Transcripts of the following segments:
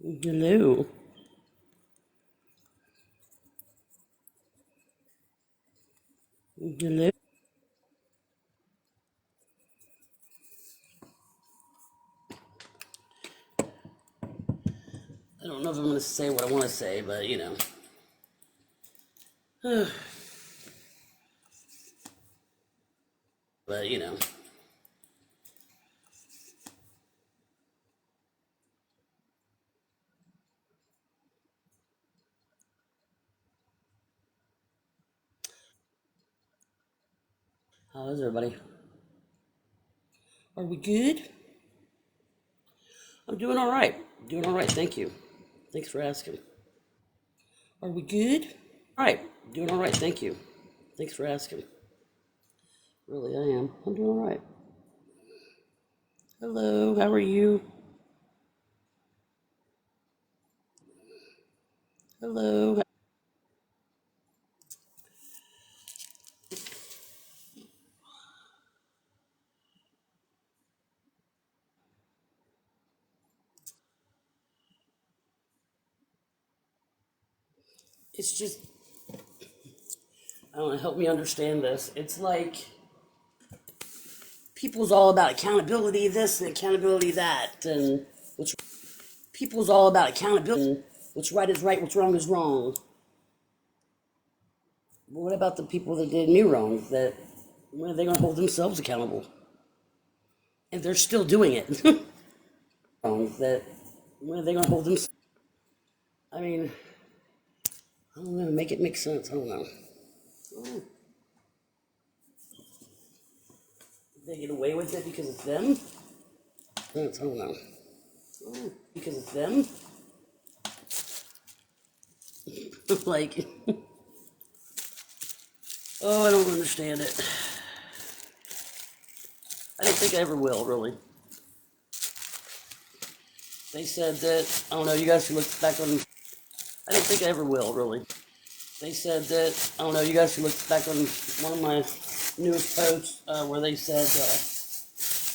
Hello. Hello. I don't know if I'm going to say what I want to say, but you know. But you know. How is everybody? Are we good? I'm doing all right. Doing all right. Thank you. Thanks for asking. Are we good? All right. Doing all right. Thank you. Thanks for asking. Really, I am. I'm doing all right. Hello. How are you? Hello. It's just, I don't know, help me understand this. It's like people's all about accountability this and accountability that, and people's all about accountability. And what's right is right, what's wrong is wrong. But what about the people that did me wrong? That when are they going to hold themselves accountable? And they're still doing it. Wrong. That when are they going to hold themselves? I mean, I don't know. Make it make sense. I don't know. Oh, they get away with it because it's them. I don't know. Oh, because it's them. Like, oh, I don't understand it. I don't think I ever will. Really. They said that I don't know. You guys should look back on. I don't think I ever will. Really. They said that I don't know. You guys should look back on one of my newest posts where they said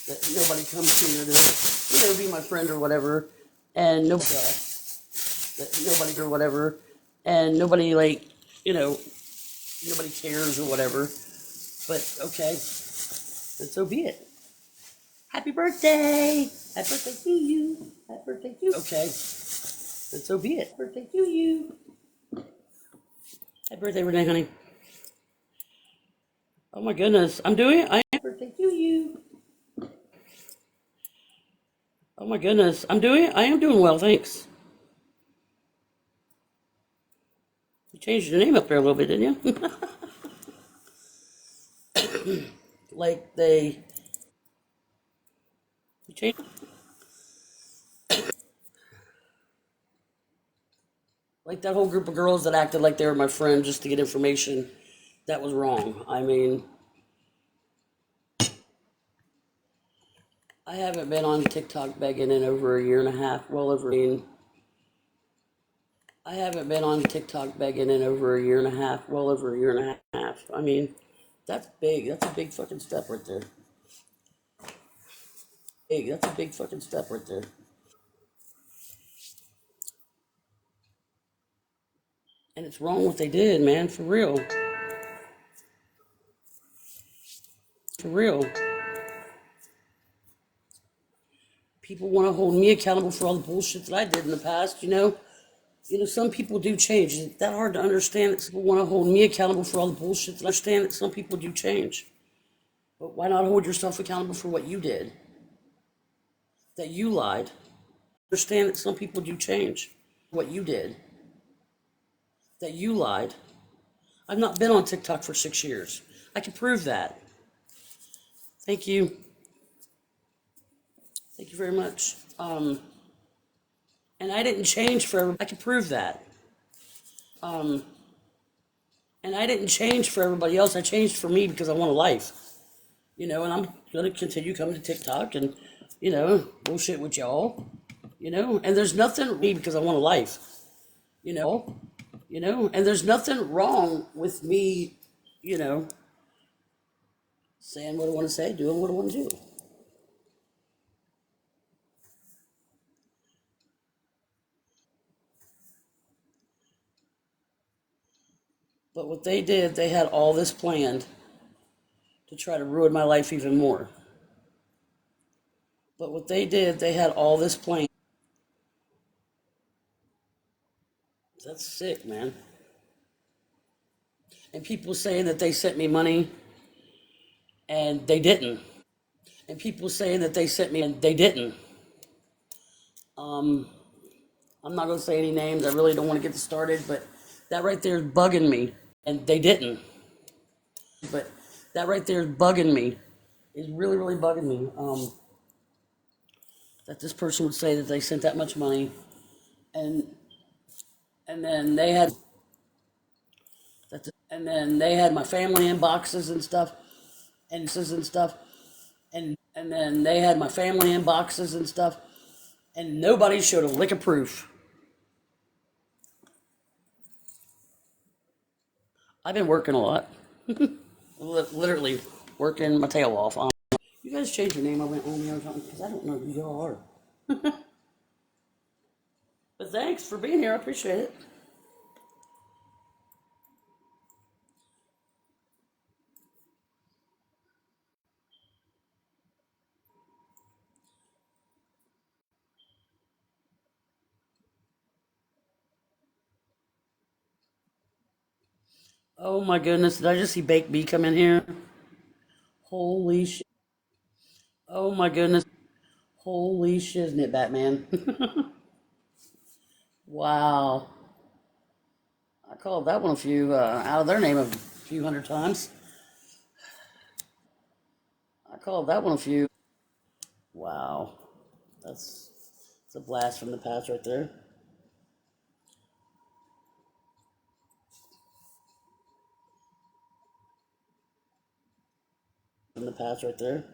that nobody comes here to be my friend or whatever, and nobody or whatever, and nobody like you know nobody cares or whatever. But okay, then so be it. Happy birthday! Happy birthday to you! Happy birthday to you! Okay, then so be it. Birthday to you! Happy birthday, Renee, honey. Oh my goodness, I'm doing it. I am birthday to you. Oh my goodness, I'm doing it. I am doing well, thanks. You changed your name up there a little bit, didn't you? Like you changed, like that whole group of girls that acted like they were my friend just to get information. That was wrong. I mean, I haven't been on TikTok begging in over a year and a half. Well over. I haven't been on TikTok begging in over a year and a half. Well over a year and a half. I mean, that's big. That's a big fucking step right there. Big. That's a big fucking step right there. And it's wrong what they did, man. For real. For real. People want to hold me accountable for all the bullshit that I did in the past, you know? Some people do change. It's that hard to understand that people want to hold me accountable for all the bullshit that I understand that some people do change. But why not hold yourself accountable for what you did? That you lied. Understand that some people do change. What you did. That you lied. I've not been on TikTok for 6 years. I can prove that. Thank you. Thank you very much. And I didn't change for. I can prove that. Um, and I didn't change for everybody else. I changed for me because I want a life. And I'm gonna continue coming to TikTok and, bullshit with y'all. And there's nothing me because I want a life. And there's nothing wrong with me, you know, saying what I want to say, doing what I want to do. But what they did, they had all this planned to try to ruin my life even more. But what they did, they had all this planned. That's sick, man. And people saying that they sent me money and they didn't. And people saying that they sent me and they didn't. Um, I'm not going to say any names. I really don't want to get this started, but that right there is bugging me. And they didn't. But that right there is bugging me. Is really, really bugging me. That this person would say that they sent that much money, and and then they had and then they had my family inboxes and stuff, and stuff, and then they had my family inboxes and stuff, and nobody showed a lick of proof. I've been working a lot, literally working my tail off. You guys change your name on me or something because I don't know who y'all are. But thanks for being here. I appreciate it. Oh my goodness, did I just see Baked B come in here? Holy shit. Oh my goodness. Holy shiznit, Batman. Wow. I called that one a few, out of their name a few hundred times. I called that one a few. Wow. That's, it's a blast from the past right there. From the past right there.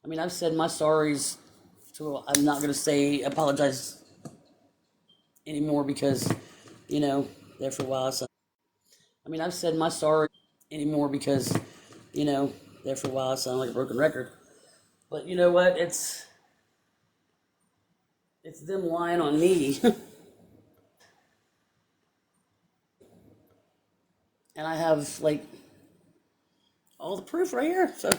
I mean, I've said my sorries to, I'm not going to say apologize anymore because, you know, there for a while. So, I mean, I've said my sorry anymore because, you know, there for a while I sound like a broken record. But you know what? It's them lying on me. And I have like all the proof right here. So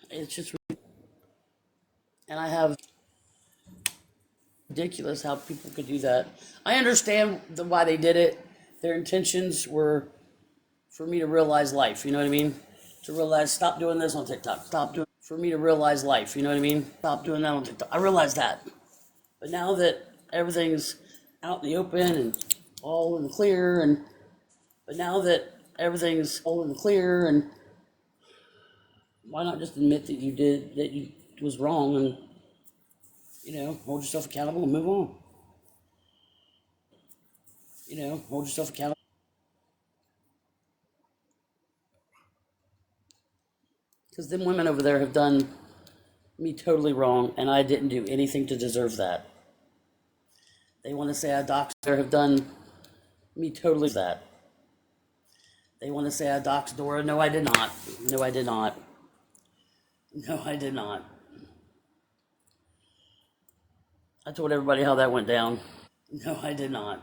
it's just, and I have ridiculous how people could do that. I understand why they did it. Their intentions were for me to realize life. You know what I mean? To realize, stop doing this on TikTok. Stop doing, for me to realize life. You know what I mean? Stop doing that on TikTok. I realize that. But now that everything's out in the open and all in the clear, and but now that everything's all in the clear, and why not just admit that you did that you was wrong and hold yourself accountable and move on. Hold yourself accountable. Because them women over there have done me totally wrong, and I didn't do anything to deserve that. They want to say I doxed her, have done me totally that. They want to say I doxed Dora. No, I did not. No, I did not. No, I did not. I told everybody how that went down. No, I did not.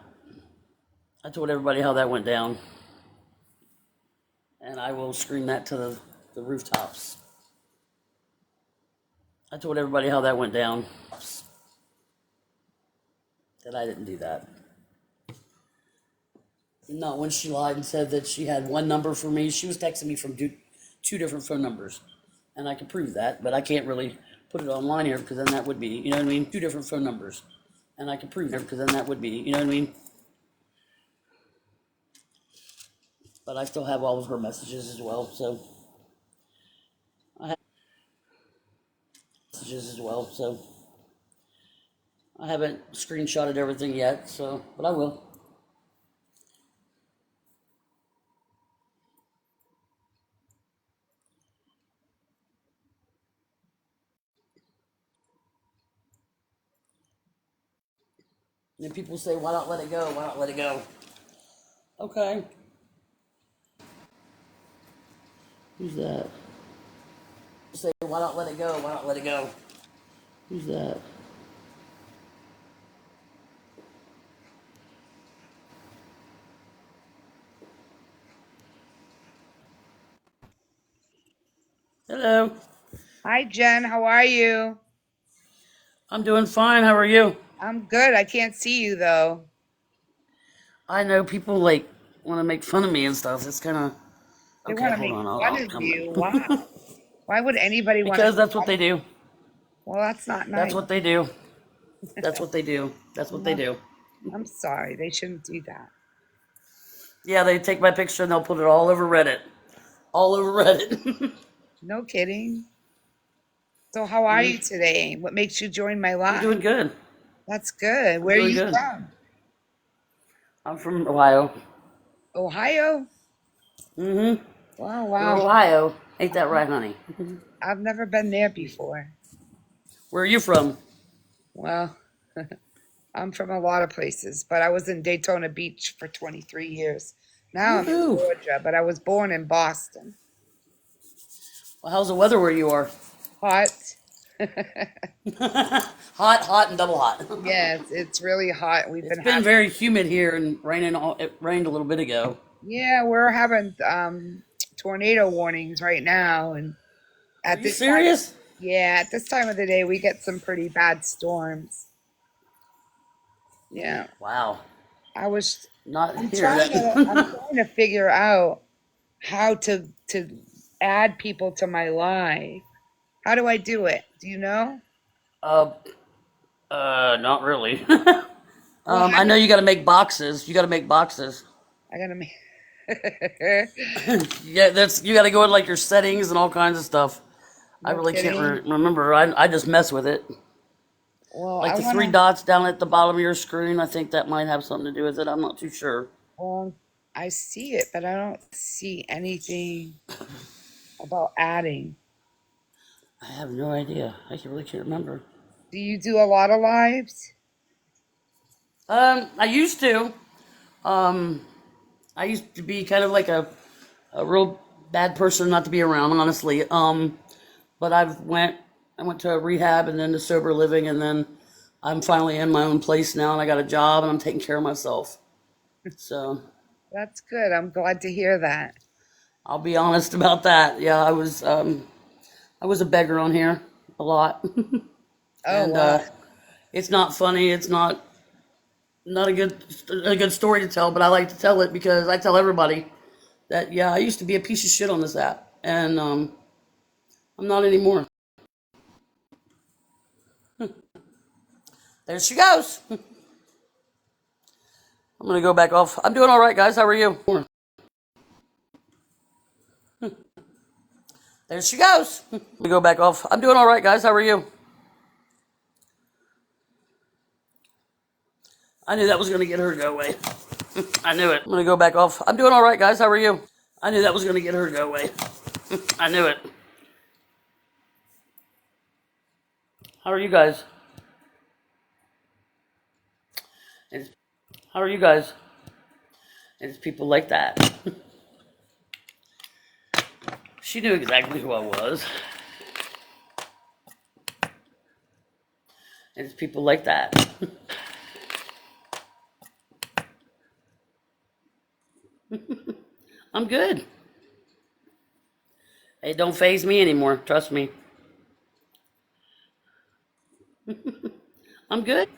I told everybody how that went down. And I will scream that to the rooftops. I told everybody how that went down. That I didn't do that. Not when she lied and said that she had one number for me. She was texting me from two different phone numbers. And I can prove that, but I can't really put it online here because then that would be, you know what I mean? Two different phone numbers. And I can prove it because then that would be, you know what I mean? But I still have all of her messages as well, so I have messages as well, so I haven't screenshotted everything yet, so but I will. And then people say, why not let it go? Why not let it go? Okay. Who's that? Say, why not let it go? Why not let it go? Who's that? Hello. Hi, Jen. How are you? I'm doing fine. How are you? I'm good. I can't see you though. I know people like want to make fun of me and stuff. It's kind of They okay. want to Hold make on. fun I'll of come you. Why? in. Why would anybody want to Because make that's what fun they of you? do. Well, that's not That's nice. what they do. That's what they do. That's what they No, do. I'm sorry. They shouldn't do that. Yeah, they take my picture and they'll put it all over Reddit. All over Reddit. No kidding. So, how are you today? What makes you join my I'm doing live? good. That's good. I'm Where are doing you good. from? I'm from Ohio. Ohio? Mm-hmm. Wow, Go wow. Ohio. Ain't that right, honey? I've never been there before. Where are you from? Well, I'm from a lot of places, but I was in Daytona Beach for 23 years. Now I'm in Woohoo! Georgia, but I was born in Boston. Well, how's the weather where you are? Hot. Hot, hot, and double hot. Yes, it's really hot. We've It's been been having, very humid here and raining. It rained a little bit ago. yeah, we're having tornado warnings right now. And Are at you this time, serious? yeah, at this time of the day, we get some pretty bad storms. Yeah, Wow. I was, Not I'm here. trying to, I'm trying to figure out how to add people to my live. How do I do it? Do you know? uh, not really. Well, how I do know you got to make boxes. You got to make boxes. I gotta make? Yeah, that's you got to go in like your settings and all kinds of stuff. I No really can't kidding. remember. I just mess with it. Well, Like I the three wanna. dots down at the bottom of your screen. I think that might have something to do with it. I'm not too sure. Well, I see it, but I don't see anything about adding. I have no idea. Really can't remember. Do you do a lot of lives? I used to. Um, I used to be kind of like a real bad person not to be around, honestly. But I went to a rehab and then to sober living, and then I'm finally in my own place now, and I got a job, and I'm taking care of myself. So That's good. I'm glad to hear that. I'll be honest about that. Yeah, I was a beggar on here a lot, Oh, and wow. it's not funny. It's not a good story to tell, but I like to tell it because I tell everybody that yeah, I used to be a piece of shit on this app, and I'm not anymore. There she goes. I'm gonna go back off. I'm doing all right, guys. How are you? There she goes. I'm gonna go back off. I'm doing all right, guys. How are you? I knew that was gonna get her to go away. I knew it. I'm gonna go back off. I'm doing all right, guys. How are you? I knew that was gonna get her to go away. I knew it. How are you guys? It's, how are you guys? It's people like that. She knew exactly who I was. It's people like that. I'm good. It don't phase me anymore. Trust me. I'm good.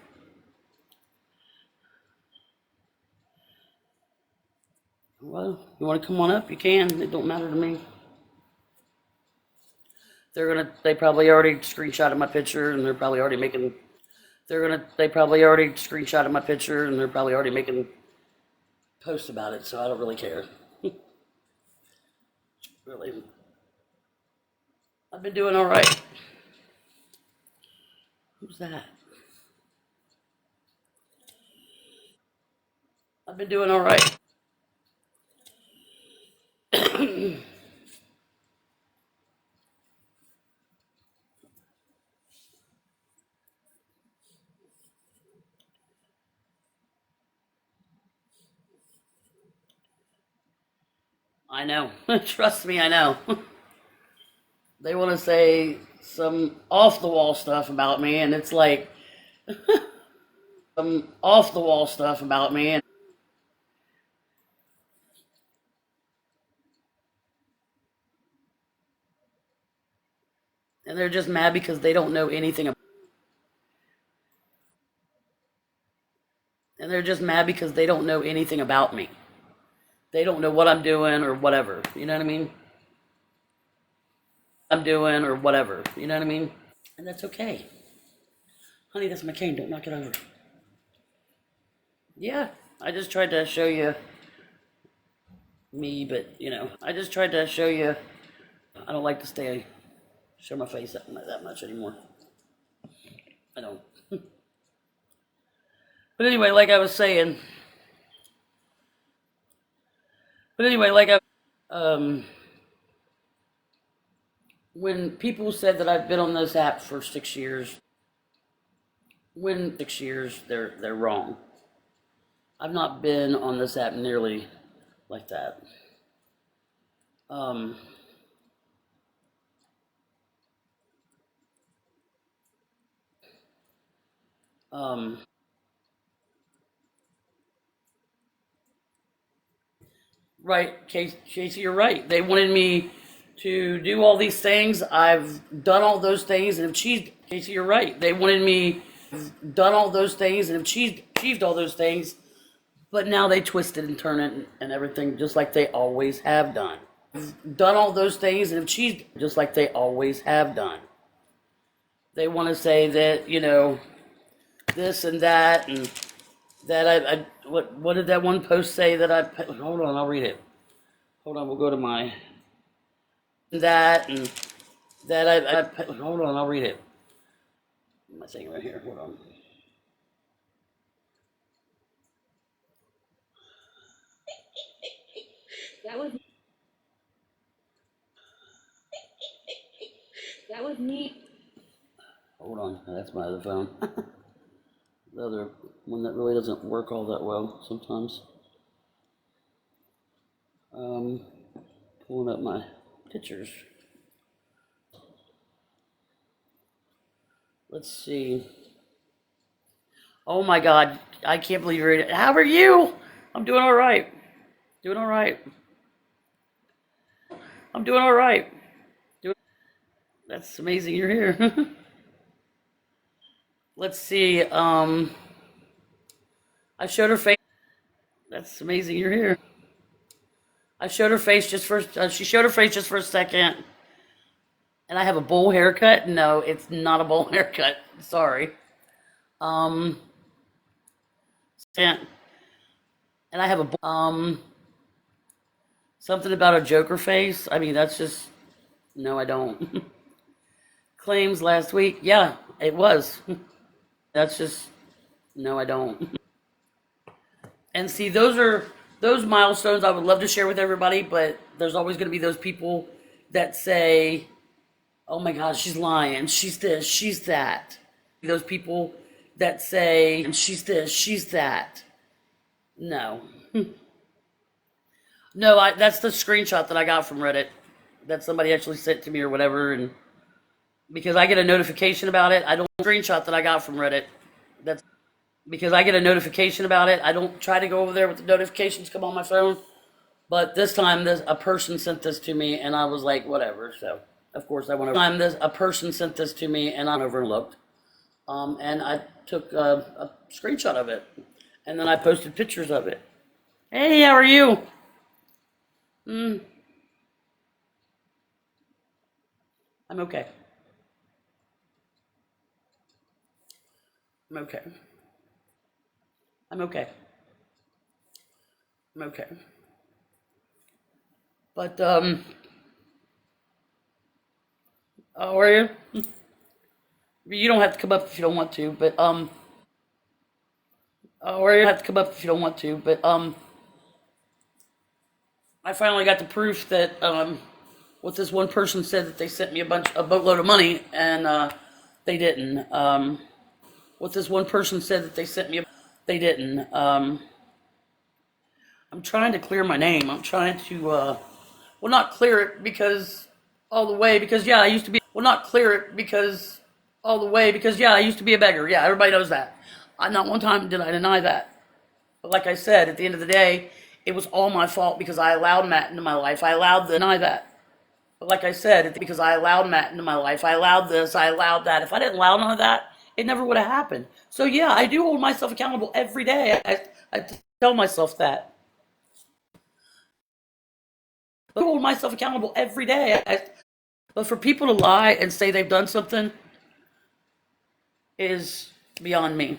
Well, you want to come on up? You can. It don't matter to me. They probably already screenshotted my picture and they're probably already making, they probably already screenshotted my picture and they're probably already making posts about it, so I don't really care. Really. I've been doing all right. Who's that? I've been doing all right. I know. Trust me, I know. They want to say some off the wall stuff about me, and it's like some off the wall stuff about me, and they're just mad because they don't know anything. And they're just mad because they don't know anything about me. They don't know what I'm doing or whatever. You know what I mean? I'm doing or whatever. You know what I mean? And that's okay. Honey, that's my cane. Don't knock it over. Yeah, I just tried to show you me, but I just tried to show you. I don't like to show my face that much anymore. I don't. But anyway, like I was saying. But anyway, like when people said that I've been on this app for 6 years, they're wrong. I've not been on this app nearly like that. Um, um, right, Casey, you're right. They wanted me to do all these things. I've done all those things and achieved. Casey, you're right. They wanted me done all those things and achieved all those things, but now they twist it and turn it and everything just like they always have done. Done all those things and achieved just like they always have done. They want to say that this and that and that I what did that one post say that hold on, I'll read it. Hold on, we'll go to my that and that I hold on, I'll read it. My thing right here. Hold on. That was neat. Hold on, that's my other phone. The other one that really doesn't work all that well sometimes. Pulling up my pictures. Let's see. Oh my God, I can't believe you're ready. How are you? I'm doing all right. Doing all right. I'm doing all right. That's amazing you're here. Let's see. I showed her face. That's amazing you're here. I showed her face just for. She showed her face just for a second. And I have a bowl haircut. No, it's not a bowl haircut. Sorry. And I have something about a Joker face. I mean, that's just no, I don't. Claims last week. Yeah, it was. That's just no, I don't. And see, those milestones I would love to share with everybody, but there's always going to be those people that say, "Oh my God, she's lying. She's this, she's that." Those people that say, "She's this, she's that." No, no, that's the screenshot that I got from Reddit that somebody actually sent to me or whatever, and because I get a notification about it, I don't screenshot that I got from Reddit. That's because I get a notification about it. I don't try to go over there with the notifications come on my phone. But this time, a person sent this to me, and I was like, whatever. So, of course, I went over. A person sent this to me, and I overlooked. And I took a screenshot of it, and then I posted pictures of it. Hey, how are you? I'm okay. I'm okay. I'm okay. I'm okay. But how are you? You don't have to come up if you don't want to. But how are you? Have to come up if you don't want to. But I finally got the proof that what this one person said that they sent me a boatload of money, and they didn't. What this one person said that they sent me, they didn't. I'm trying to clear my name. I'm trying to, well, not clear it because all the way because yeah, I used to be well not clear it because all the way because yeah, I used to be a beggar. Yeah, everybody knows that. Not one time did I deny that. But like I said, at the end of the day, it was all my fault because I allowed Matt into my life. I allowed the deny that. But like I said, because I allowed Matt into my life. I allowed this, I allowed that. If I didn't allow none of that, it never would have happened. So yeah, I do hold myself accountable every day. I tell myself that. I hold myself accountable every day. But for people to lie and say they've done something is beyond me.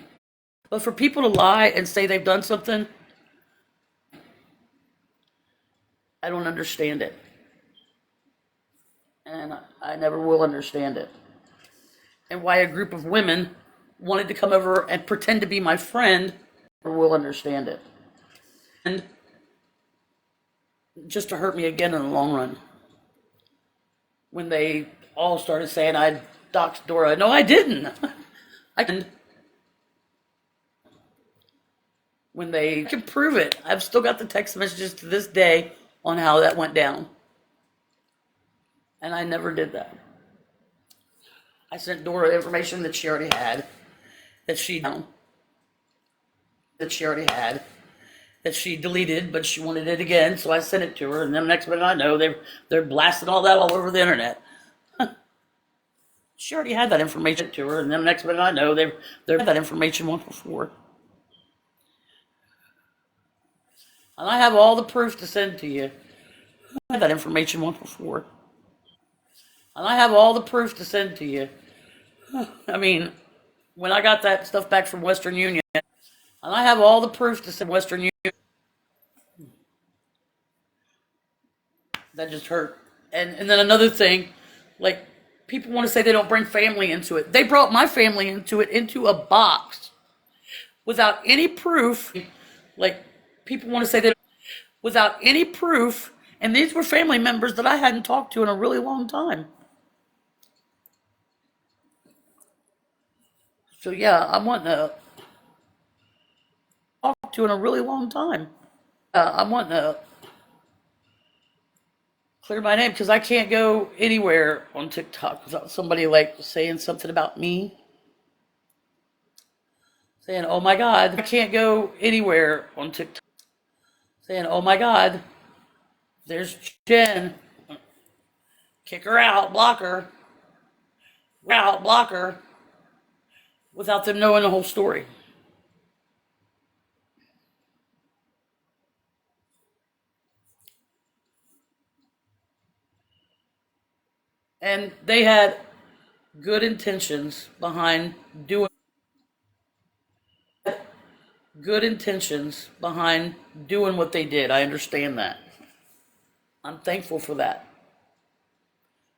But for people to lie and say they've done something, I don't understand it. And I never will understand it. And why a group of women wanted to come over and pretend to be my friend, I will understand it. And just to hurt me again in the long run. When they all started saying I doxed Dora. No, I didn't. I didn't. When they can prove it. I've still got the text messages to this day on how that went down. And I never did that. I sent Dora information that she already had, that she deleted, but she wanted it again, so I sent it to her, and then the next minute I know they're blasting all that all over the internet. She already had that information to her, and then the next minute I know they're that information once before. And I have all the proof to send to you. I had that information once before. And I have all the proof to send to you. I mean, when I got that stuff back from Western Union, and I have all the proof to send Western Union, that just hurt. And then another thing, like, people want to say they don't bring family into it. They brought my family into it, into a box, without any proof. Like, people want to say that without any proof, and these were family members that I hadn't talked to in a really long time. So yeah, I'm wanting to talk to in a really long time. I'm wanting to clear my name because I can't go anywhere on TikTok without somebody like saying something about me. Saying, oh my God, I can't go anywhere on TikTok. Saying, oh my God, there's Jen. Kick her out, block her, without them knowing the whole story. And they had good intentions behind doing what they did. I understand that. I'm thankful for that.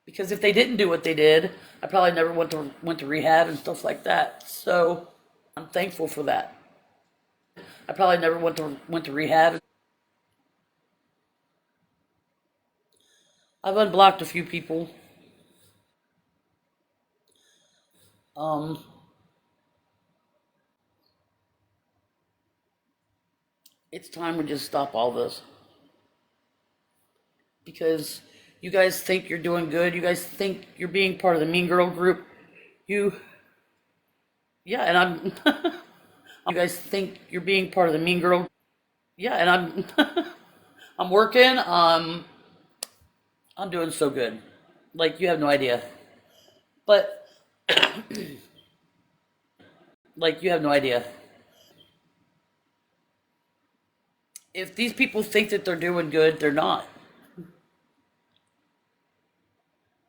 Because if they didn't do what they did, I probably never went to rehab and stuff like that. So I'm thankful for that. I probably never went to rehab. I've unblocked a few people. Um, it's time we just stop all this. Because you guys think you're doing good. You guys think you're being part of the Mean Girl group. Yeah, and I'm, you guys think you're being part of the Mean Girl. Yeah, and I'm working. I'm doing so good. Like, you have no idea. But, like, you have no idea. If these people think that they're doing good, they're not.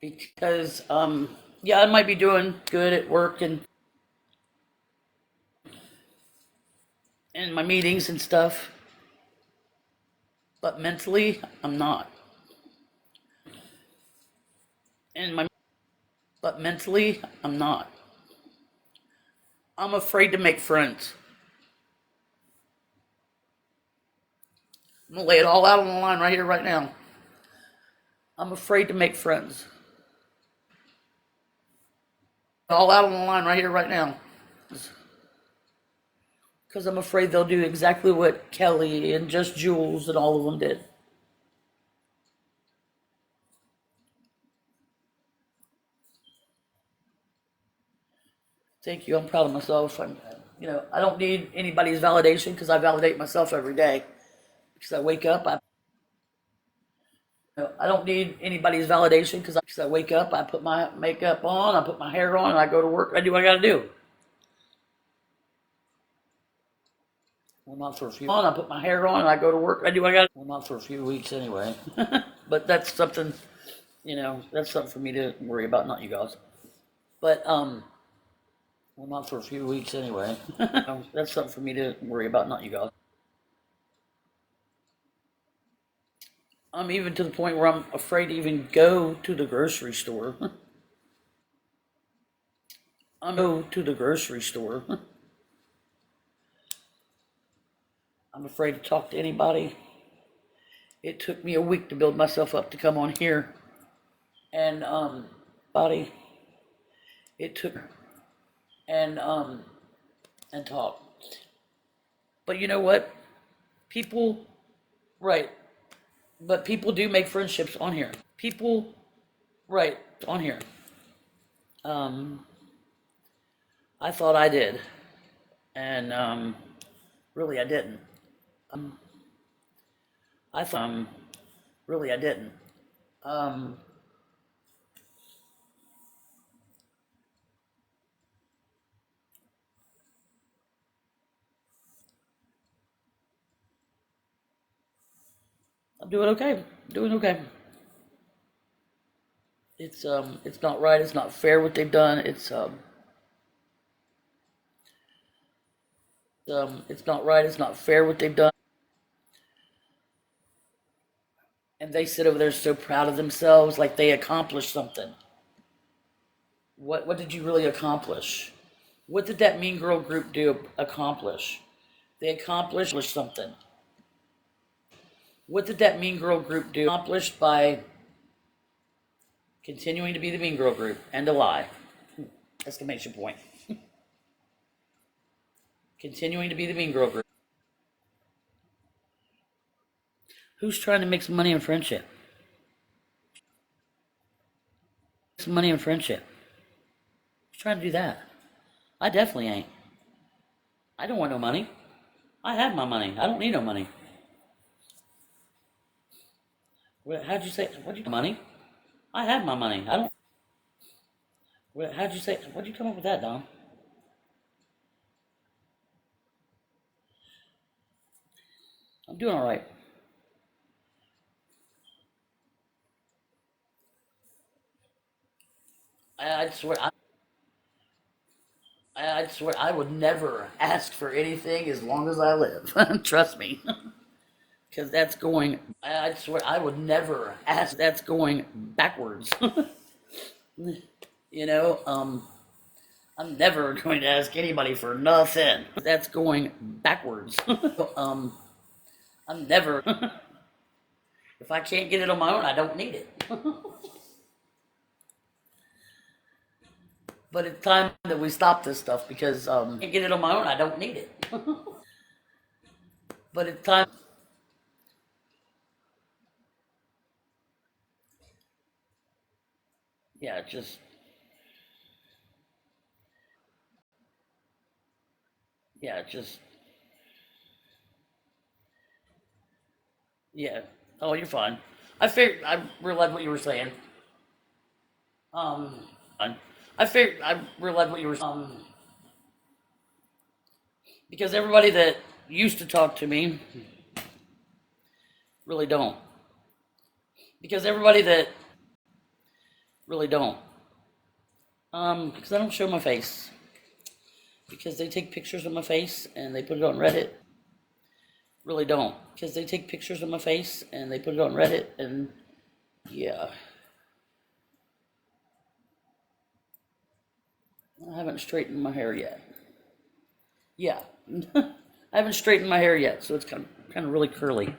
Because, yeah, I might be doing good at work and in my meetings and stuff, but mentally, I'm not. In my, but mentally, I'm not. I'm afraid to make friends. I'm gonna lay it all out on the line right here, right now. I'm afraid to make friends. All out on the line right here, right now. Because I'm afraid they'll do exactly what Kelly and Just Jules and all of them did. Thank you. I'm proud of myself. I don't need anybody's validation because I validate myself every day. Because I wake up, I don't need anybody's validation because I wake up, I put my makeup on, I put my hair on, and I go to work. I do what I got to do. Well, not for a few. I put my hair on, and I go to work. I do what I got to. Well, not for a few weeks anyway. But that's something, that's something for me to worry about, not you guys. But well, not for a few weeks anyway. That's something for me to worry about, not you guys. I'm even to the point where I'm afraid to even go to the grocery store. I'm go to the grocery store. I'm afraid to talk to anybody. It took me a week to build myself up to come on here. And body. It took and talk. But you know what? People, right. But people do make friendships on here. People, right, on here. I thought I did. And really I didn't. I thought really I didn't. I'm doing okay. Doing okay. It's not right, it's not fair what they've done. It's not right, it's not fair what they've done. And they sit over there so proud of themselves, like they accomplished something. What did you really accomplish? What did that Mean Girl group accomplish? They accomplished something. What did that Mean Girl group do? Accomplished by continuing to be the Mean Girl group and to lie. Exclamation point. Continuing to be the Mean Girl group. Who's trying to make some money in friendship? Some money in friendship. Who's trying to do that? I definitely ain't. I don't want no money. I have my money. I don't need no money. How'd you say? What'd you money? I have my money. I don't. How'd you say? What'd you come up with that, Don? I'm doing all right. I swear. I swear I would never ask for anything as long as I live. Trust me. Because that's going, I swear I would never ask, that's going backwards. you know, I'm never going to ask anybody for nothing. That's going backwards. I'm never, if I can't get it on my own, I don't need it. But it's time that we stop this stuff because I can't get it on my own, I don't need it. But it's time. Yeah, just, yeah, just, yeah. Oh, you're fine. I realized what you were saying. Um, I realized what you were, because everybody that used to talk to me really don't. Because everybody that really don't. Because I don't show my face. Because they take pictures of my face and they put it on Reddit. Really don't. Because they take pictures of my face and they put it on Reddit and yeah. I haven't straightened my hair yet. Yeah. I haven't straightened my hair yet, so it's kind of really curly.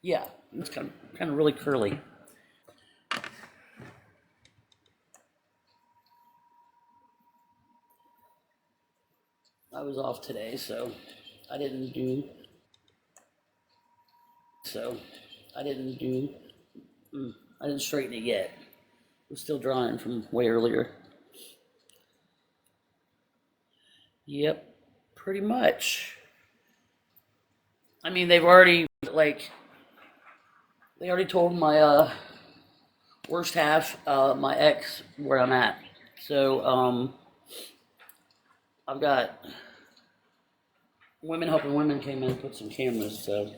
Yeah, it's kind of really curly. I was off today, so I didn't do. So I didn't do. I didn't straighten it yet. was still drying from way earlier. Yep, pretty much. I mean, they've already, like, they already told my worst half, my ex, where I'm at. So, I've got Women Helping Women came in and put some cameras, so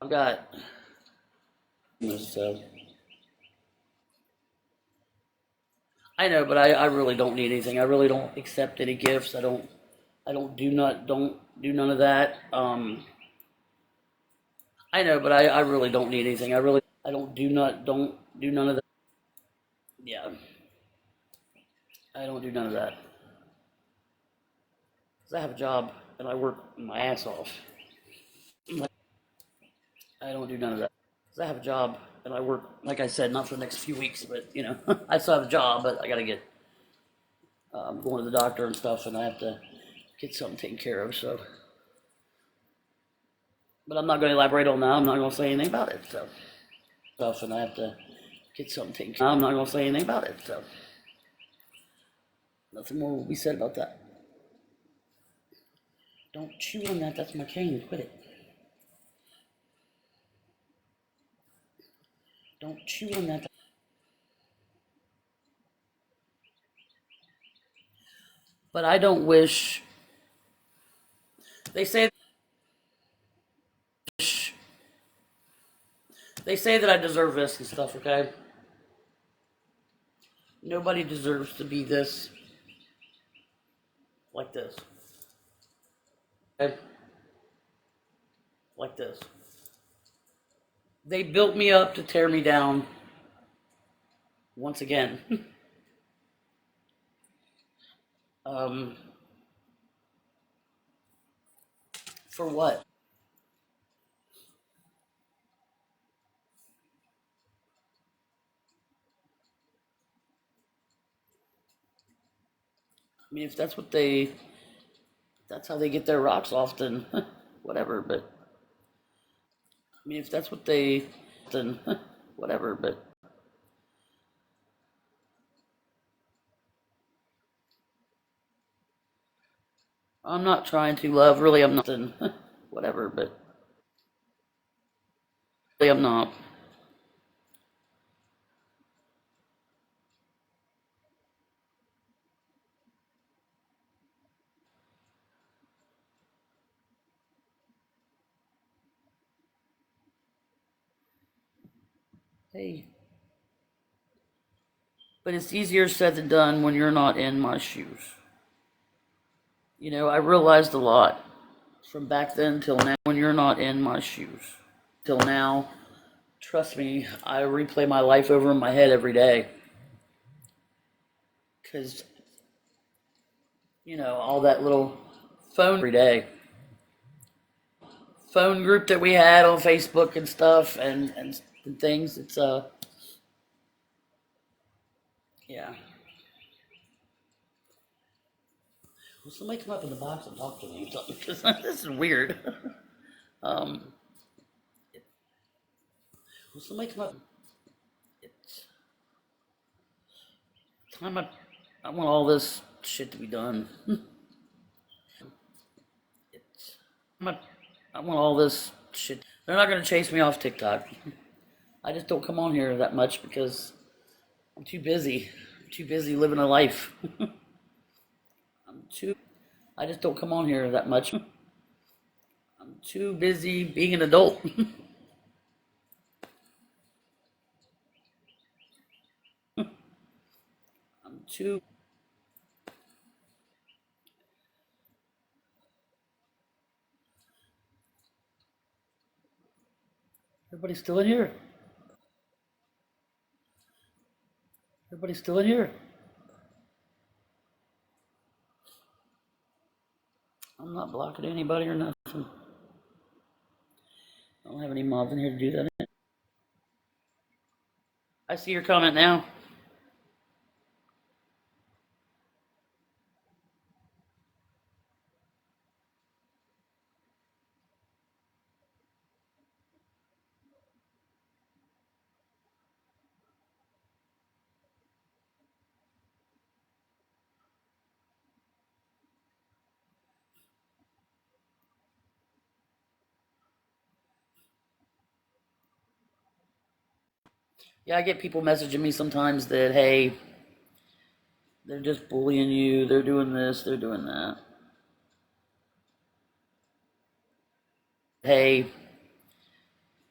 I've got so I know, but I really don't need anything. I really don't accept any gifts. I don't don't do none of that. I know, but I really don't need anything. I don't do none of that. Yeah, I don't do none of that. 'Cause I have a job and I work my ass off. I don't do none of that. 'Cause I have a job and I work, like I said, not for the next few weeks, but I still have a job, but I got to get going to the doctor and stuff, and I have to get something taken care of. So, but I'm not going to elaborate on that. I'm not going to say anything about it. So, stuff, and I have to get something taken care of. I'm not going to say anything about it. So, nothing more will be said about that. Don't chew on that. That's my cane. Quit it. Don't chew on that. But I don't wish. They say they say that I deserve this and stuff. Okay. Nobody deserves to be this like this. Okay? Like this. They built me up to tear me down once again. um, for what? I mean, if that's how they get their rocks off, then whatever. But I mean, if that's what they, then whatever. But I'm not trying to love. Really, I'm not. Then whatever. But really, I'm not. Hey, but it's easier said than done when you're not in my shoes. I realized a lot from back then till now when you're not in my shoes. Till now, trust me, I replay my life over in my head every day. Because, all that little phone every day. Phone group that we had on Facebook and stuff and things. It's, yeah. Will somebody come up in the box and talk to me or something? Because this is weird. um, will somebody come up? It's time I want all this shit to be done. It's I want all this shit. They're not gonna chase me off TikTok. I just don't come on here that much because I'm too busy. I'm too busy living a life. I'm too. I just don't come on here that much. I'm too busy being an adult. I'm too. Everybody's still in here. Everybody's still in here. I'm not blocking anybody or nothing. I don't have any mobs in here to do that. I see your comment now. Yeah, I get people messaging me sometimes that, hey, they're just bullying you, they're doing this, they're doing that. Hey,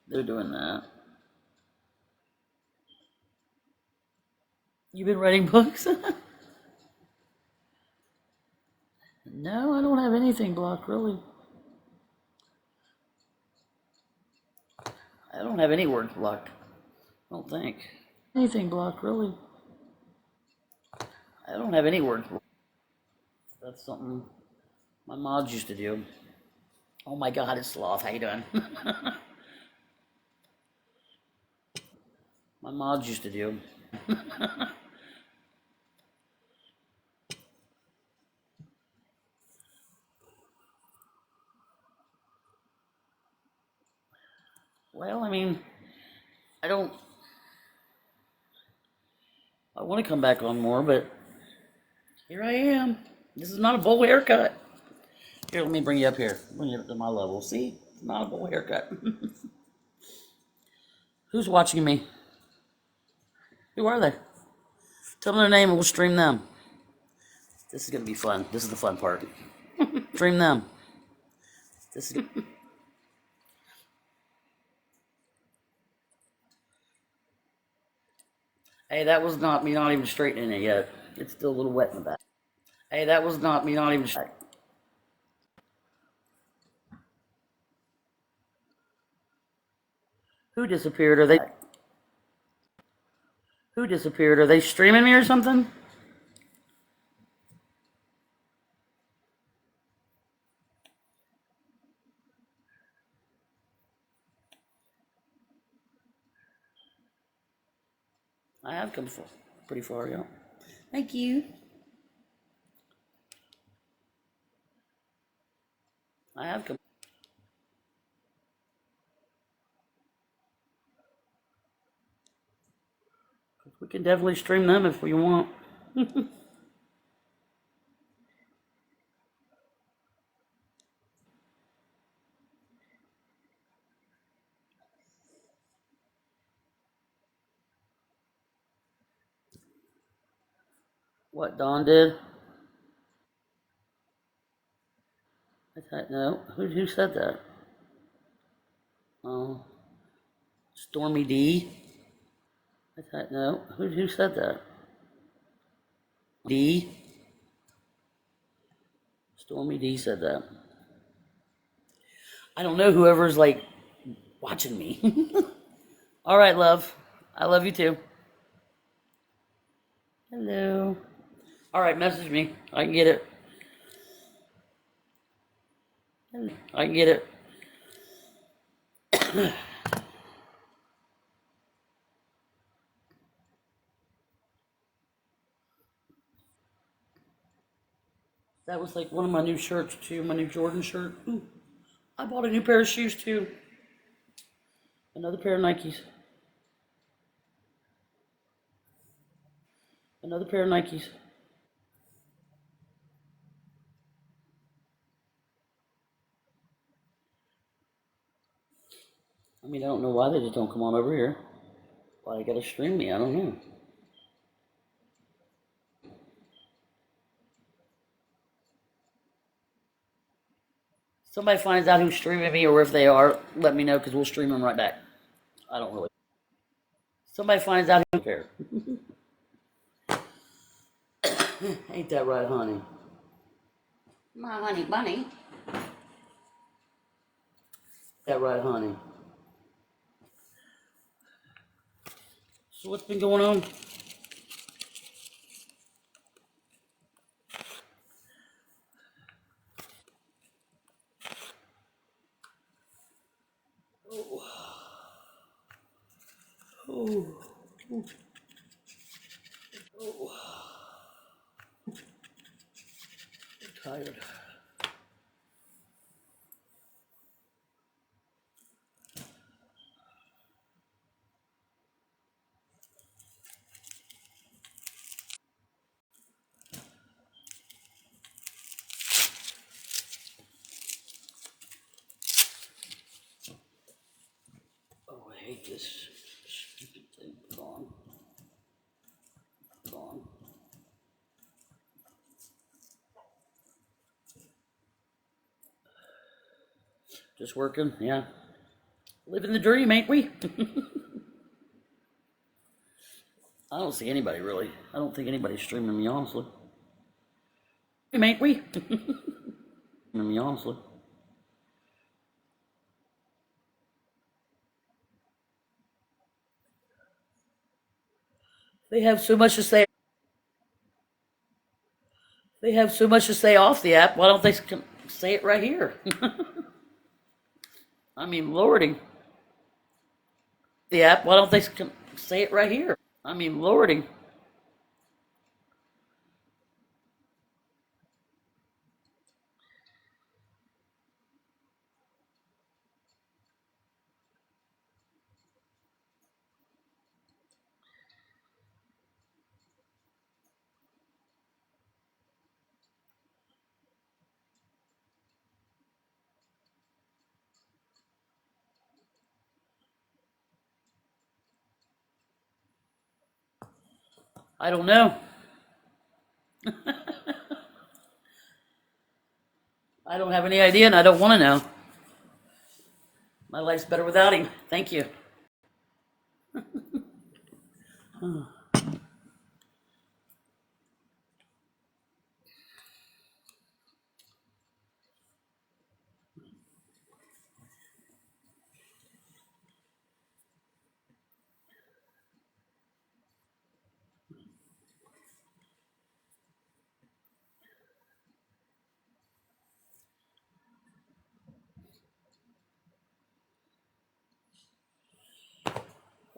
they're doing that. You been writing books? No, I don't have anything blocked, really. I don't have any words blocked. I don't think. Anything blocked, really. I don't have any words blocked. That's something my mods used to do. Oh my god, it's Sloth. How you doing? My mods used to do. Well, I mean, I don't. I want to come back on more, but here I am. This is not a bowl haircut. Here, let me bring you up here. Bring you up to my level. See? It's not a bowl haircut. Who's watching me? Who are they? Tell them their name and we'll stream them. This is going to be fun. This is the fun part. Stream them. This is. Hey, that was not me not even straightening it yet. It's still a little wet in the back. Hey, that was not me not even. Who disappeared? Are they? Who disappeared? Are they streaming me or something? I have come pretty far, yeah. Thank you. I have come. We can definitely stream them if we want. What Don did? I thought no. Who said that? Oh, Stormy D. I thought no. Who said that? D. Stormy D said that. I don't know. Whoever's like watching me. All right, love. I love you too. Hello. All right, message me. I can get it. I can get it. That was like one of my new shirts too, my new Jordan shirt. Ooh, I bought a new pair of shoes too. Another pair of Nikes. Another pair of Nikes. I mean, I don't know why they just don't come on over here. Why they gotta stream me, I don't know. Somebody finds out who's streaming me or if they are, let me know because we'll stream them right back. I don't really. Somebody finds out who care. Ain't that right, honey? My honey bunny. That right, honey? So what's been going on? Oh, oh, oh. I'm tired. Oh, I hate this stupid thing. on. Hold on. Just working, yeah. Living the dream, ain't we? I don't see anybody really. I don't think anybody's streaming me, honestly. Ain't we? Me, honestly. They have so much to say. They have so much to say off the app. Why don't they say it right here? I mean, lordy. The app. Why don't they say it right here? I mean, lordy. I don't know. I don't have any idea, and I don't want to know. My life's better without him. Thank you.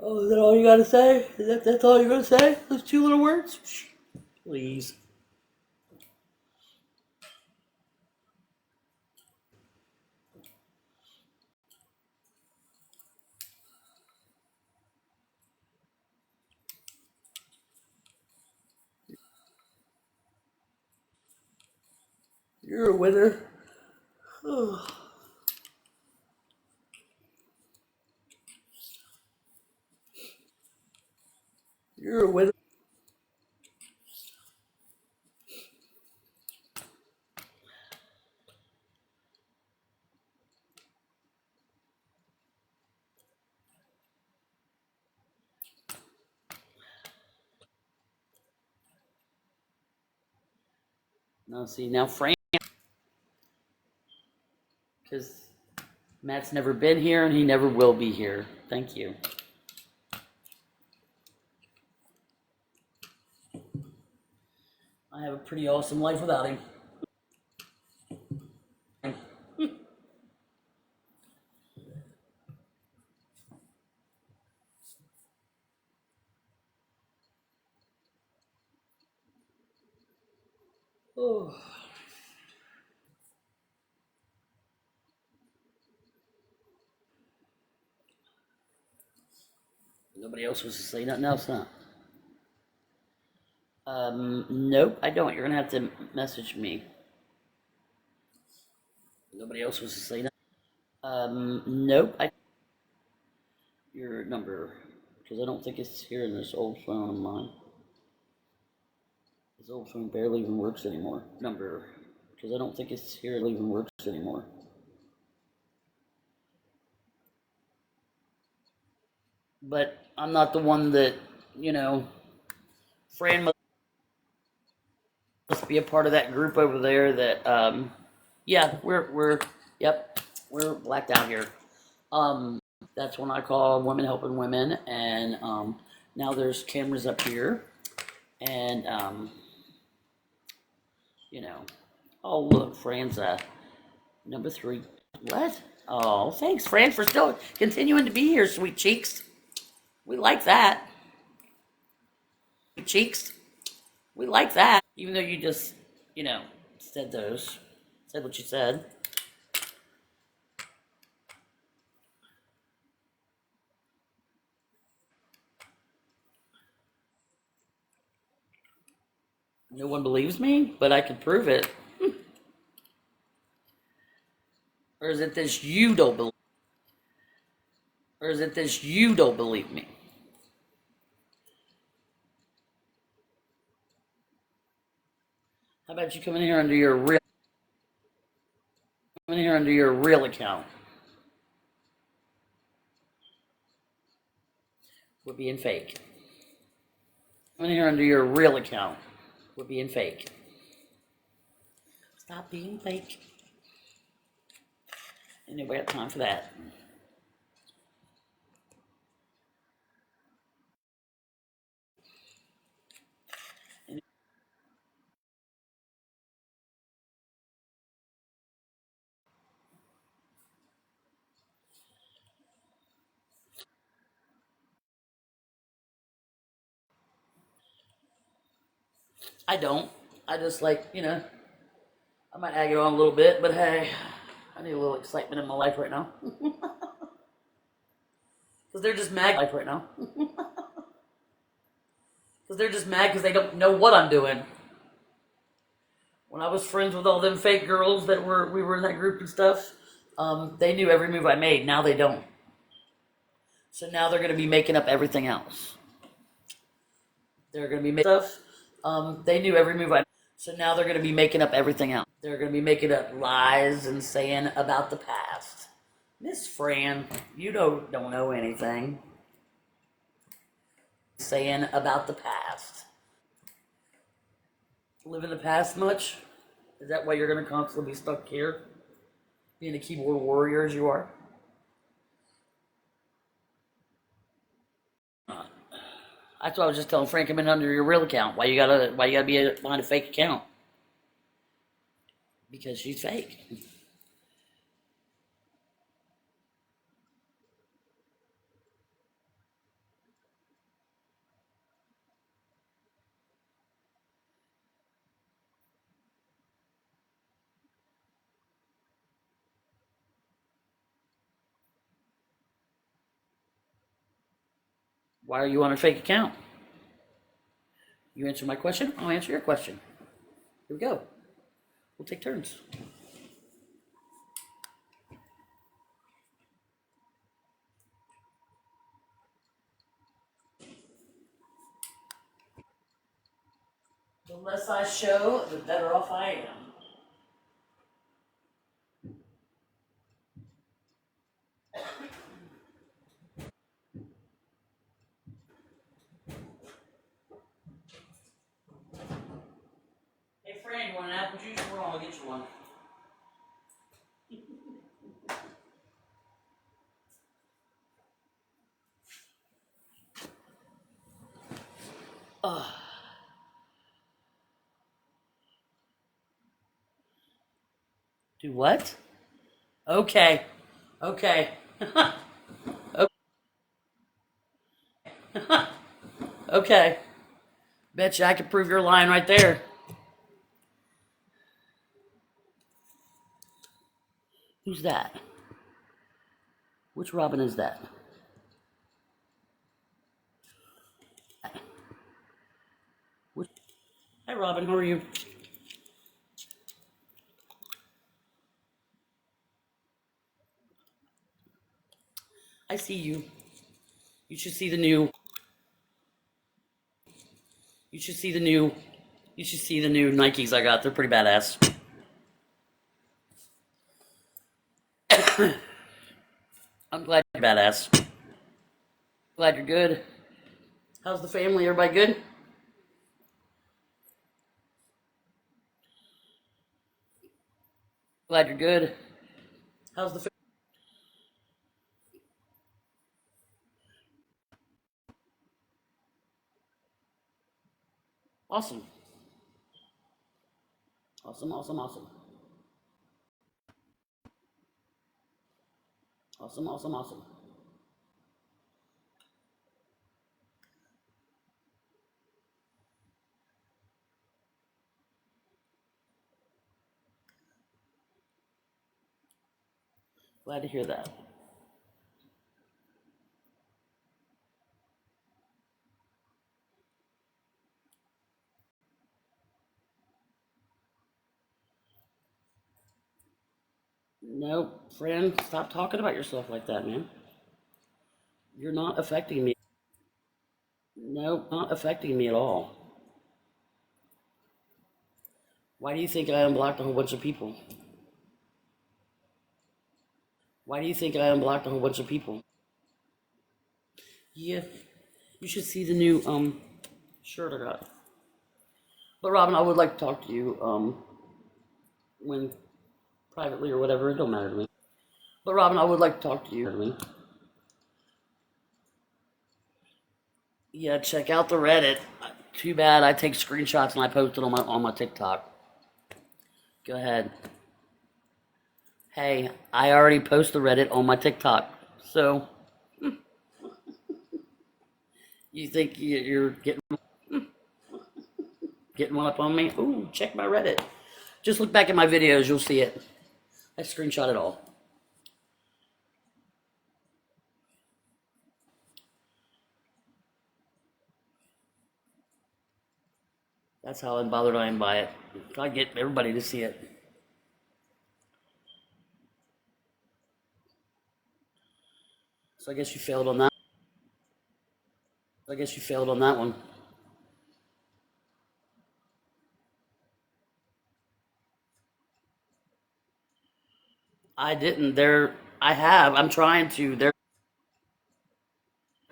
Oh, is that all you gotta say? That's all you're gonna say? Those two little words? Please. You're a winner. Oh, you're a winner. Now, see, now Frank, because Matt's never been here and he never will be here. Thank you. I have a pretty awesome life without him. Oh. Nobody else was to say nothing else, huh? Nope, I don't. You're gonna have to message me. Nobody else was to say nothing. Nope, your number, because I don't think it's here in this old phone of mine. This old phone barely even works anymore. Number, because I don't think it's here even works anymore. But I'm not the one that, Fran must be a part of that group over there that, yeah, yep, we're blacked out here. That's when I call Women Helping Women, and, now there's cameras up here, and, oh, look, Fran's, number 3. What? Oh, thanks, Fran, for still continuing to be here, sweet cheeks. We like that. Cheeks. We like that. Even though you just, said what you said. No one believes me, but I could prove it. Or is it this you don't believe? Or is it this you don't believe me? How about you come in here under your real account? We're being fake. Come in here under your real account. We're being fake. Stop being fake. Ain't nobody got time for that. I don't. I just like, I might ag it on a little bit, but hey, I need a little excitement in my life right now. Because they're just mad life right now. Because they're just mad because they don't know what I'm doing. When I was friends with all them fake girls we were in that group and stuff, they knew every move I made. Now they don't. So now they're going to be making up everything else. They're going to be making stuff. They knew every move I. So now they're going to be making up everything else. They're going to be making up lies and saying about the past. Miss Fran, you don't know anything. Saying about the past. Live in the past much? Is that why you're going to constantly be stuck here? Being a keyboard warrior as you are? That's what I was just telling Frank. I'm in under your real account. Why you gotta be behind a fake account? Because she's fake. Why are you on a fake account? You answer my question, I'll answer your question. Here we go. We'll take turns. The less I show, the better off I am. Hey, Fran, you want an apple juice? I'll get you one. Do what? Okay. Okay. Okay. Bet you I could prove you're lying right there. Who's that? Which Robin is that? Which... Hi, Robin. How are you? I see you. You should see the new. You should see the new. You should see the new Nikes I got. They're pretty badass. I'm glad you're badass. Glad you're good. How's the family? Everybody good? Glad you're good. How's the family? Awesome. Awesome, awesome, awesome. Awesome, awesome, awesome. Glad to hear that. No, friend, stop talking about yourself like that, man. You're not affecting me. No, not affecting me at all. Why do you think I unblocked a whole bunch of people? Why do you think I unblocked a whole bunch of people? Yeah, you should see the new shirt I got. But Robin, I would like to talk to you when privately or whatever. It don't matter to me. But Robin, I would like to talk to you. Yeah, check out the Reddit. Too bad I take screenshots and I post it on my TikTok. Go ahead. Hey, I already post the Reddit on my TikTok. So you think you're getting one up on me? Ooh, check my Reddit. Just look back at my videos, you'll see it. I screenshot it all. That's how unbothered I am by it. I get everybody to see it. So I guess you failed on that. I guess you failed on that one. I didn't. I have. I'm trying to.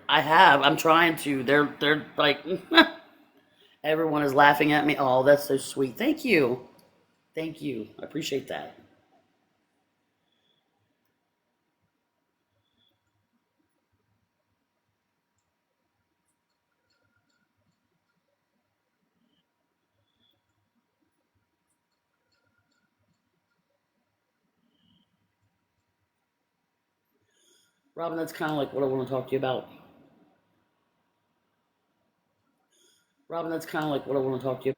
I'm trying to. They're like, everyone is laughing at me. Oh, that's so sweet. Thank you. Thank you. I appreciate that. Robin, that's kind of like what I want to talk to you about. Robin, that's kind of like what I want to talk to you.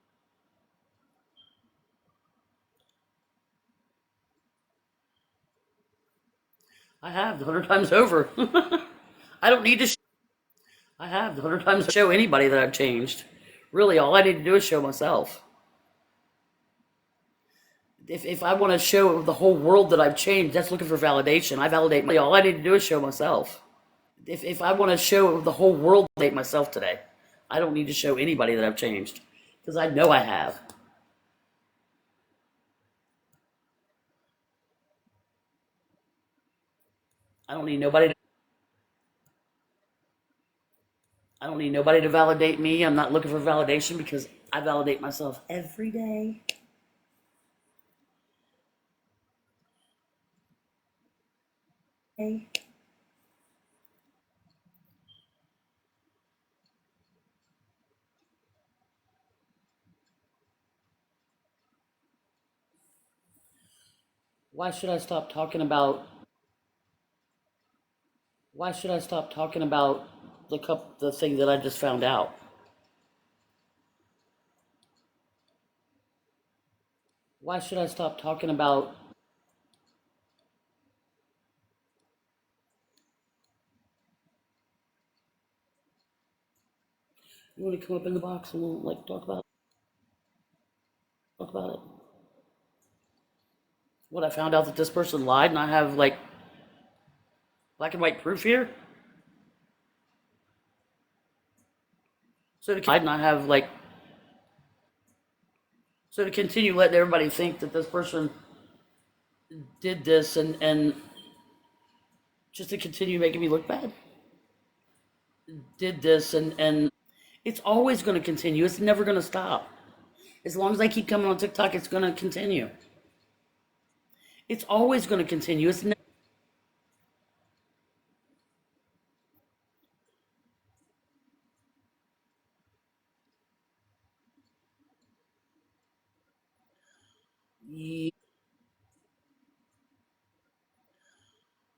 I have 100 times over. I don't need to. I have 100 times show anybody that I've changed. Really, all I need to do is show myself. If I want to show the whole world that I've changed, that's looking for validation. I validate my. All I need to do is show myself. If I want to show the whole world, validate myself today. I don't need to show anybody that I've changed because I know I have. I don't need nobody. I don't need nobody to validate me. I'm not looking for validation because I validate myself every day. Hey. Why should I stop talking about? Why should I stop talking about the thing that I just found out? Why should I stop talking about? You want to come up in the box and we'll like talk about it? What, I found out that this person lied and I have like black and white proof here. So to lied and I have like so to continue letting everybody think that this person did this and just to continue making me look bad. Did this and it's always going to continue. It's never going to stop. As long as I keep coming on TikTok, it's going to continue. It's always going to continue. It's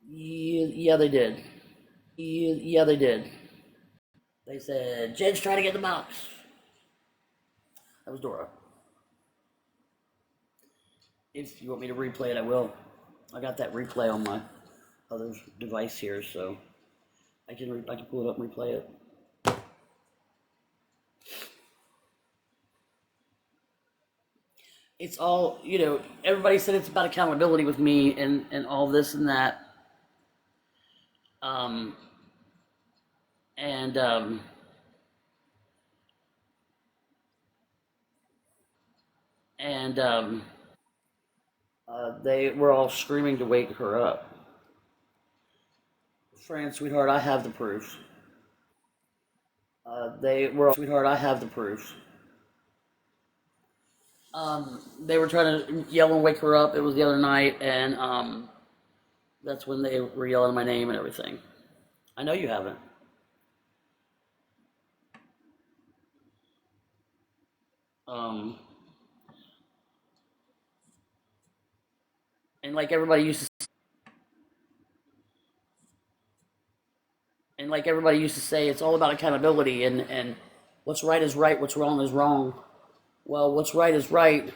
yeah, they did. Yeah, they did. They said, Jed's trying to get the box. That was Dora. If you want me to replay it, I will. I got that replay on my other device here, so I can pull it up and replay it. It's all, everybody said it's about accountability with me and all this and that. Um, and and they were all screaming to wake her up. Fran, sweetheart, I have the proof. They were, sweetheart, I have the proof. They were trying to yell and wake her up. It was the other night, and that's when they were yelling my name and everything. I know you haven't. Um, and like everybody used to, and like everybody used to say, it's all about accountability, and what's right is right, what's wrong is wrong. Well, what's right is right.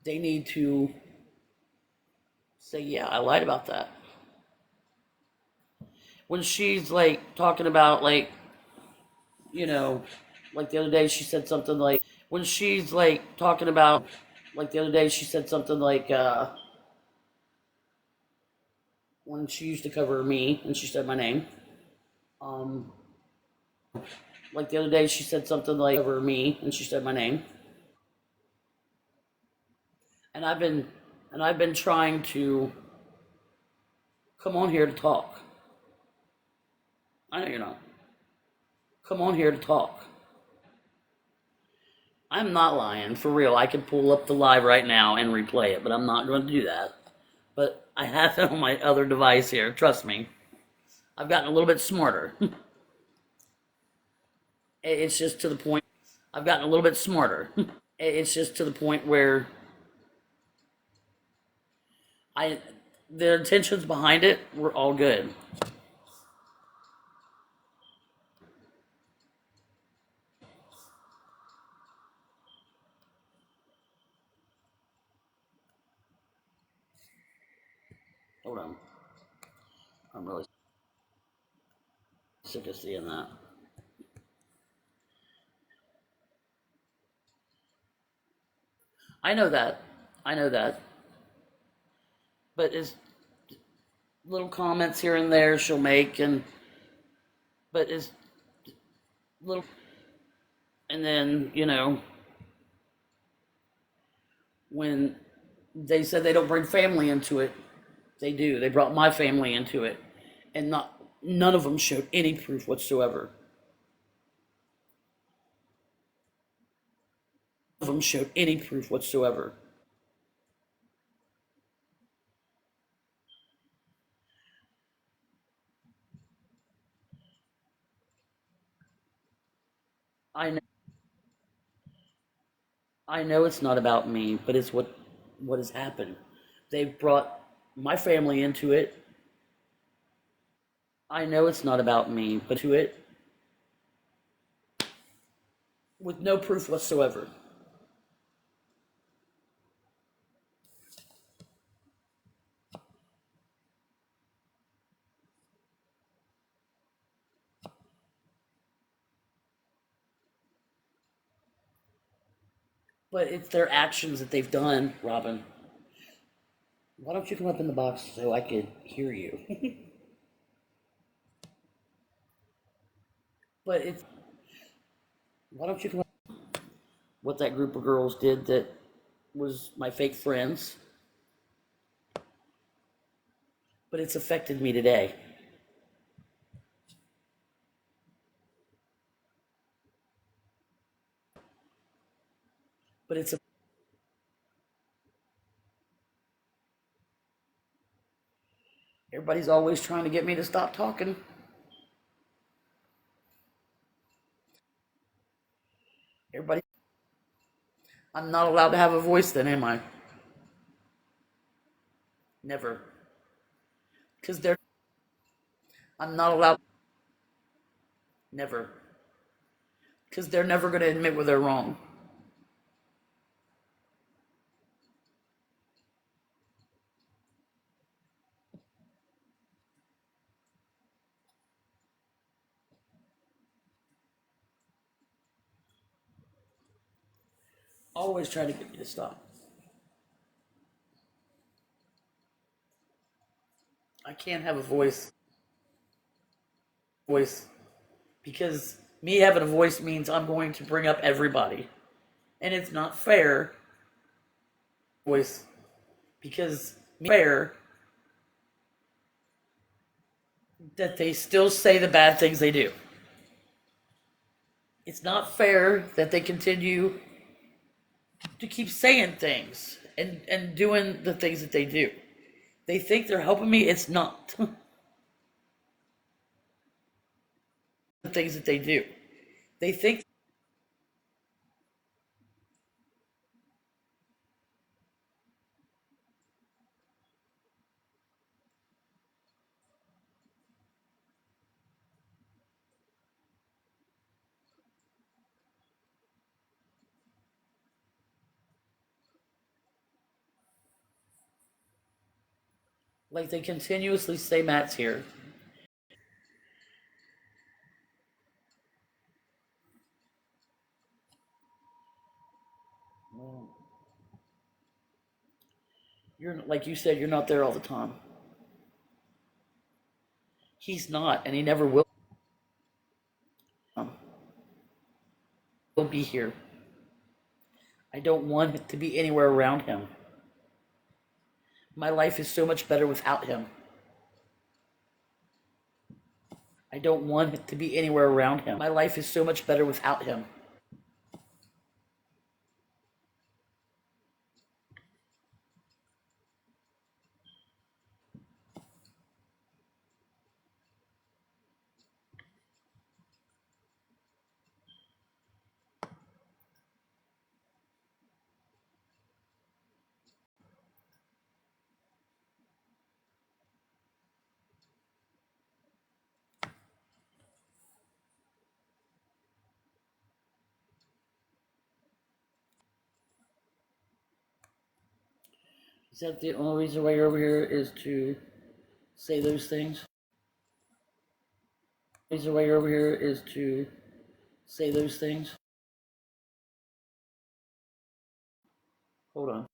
They need to say, yeah, I lied about that. When she's like talking about like, you know, like the other day she said something like, when she's like talking about, like the other day she said something like, when she used to cover me and she said my name. Um, like the other day she said something like, cover me and she said my name. And I've been trying to come on here to talk. I know you're not. Come on here to talk. I'm not lying, for real. I could pull up the live right now and replay it, but I'm not going to do that. But I have it on my other device here. Trust me. I've gotten a little bit smarter. It's just to the point. I've gotten a little bit smarter. It's just to the point where I, the intentions behind it were all good. Hold on. I'm really sick of seeing that. I know that. I know that. But it's little comments here and there she'll make, and but it's little, and then when they said they don't bring family into it, they do. They brought my family into it, and none of them showed any proof whatsoever. None of them showed any proof whatsoever. I know, I know it's not about me, but it's what has happened. They've brought my family into it. I know it's not about me, but to it with no proof whatsoever. But it's their actions that they've done, Robin. Why don't you come up in the box so I could hear you? But it's why don't you come up? What that group of girls did that was my fake friends, but it's affected me today. But it's everybody's always trying to get me to stop talking. Everybody, I'm not allowed to have a voice then, am I? Never. Because they're, I'm not allowed, never. Because they're never going to admit where they're wrong. Always trying to get me to stop. I can't have a voice, because me having a voice means I'm going to bring up everybody. And it's not fair voice because fair that they still say the bad things they do. It's not fair that they continue to keep saying things and doing the things that they do. They think they're helping me. It's not. The things that they do. They think like they continuously say Matt's here. You're like you said, you're not there all the time. He's not, and he never will. Will be here. I don't want it to be anywhere around him. My life is so much better without him. I don't want it to be anywhere around him. My life is so much better without him. Is that the only reason why you're over here is to say those things? The reason why you're over here is to say those things? Hold on.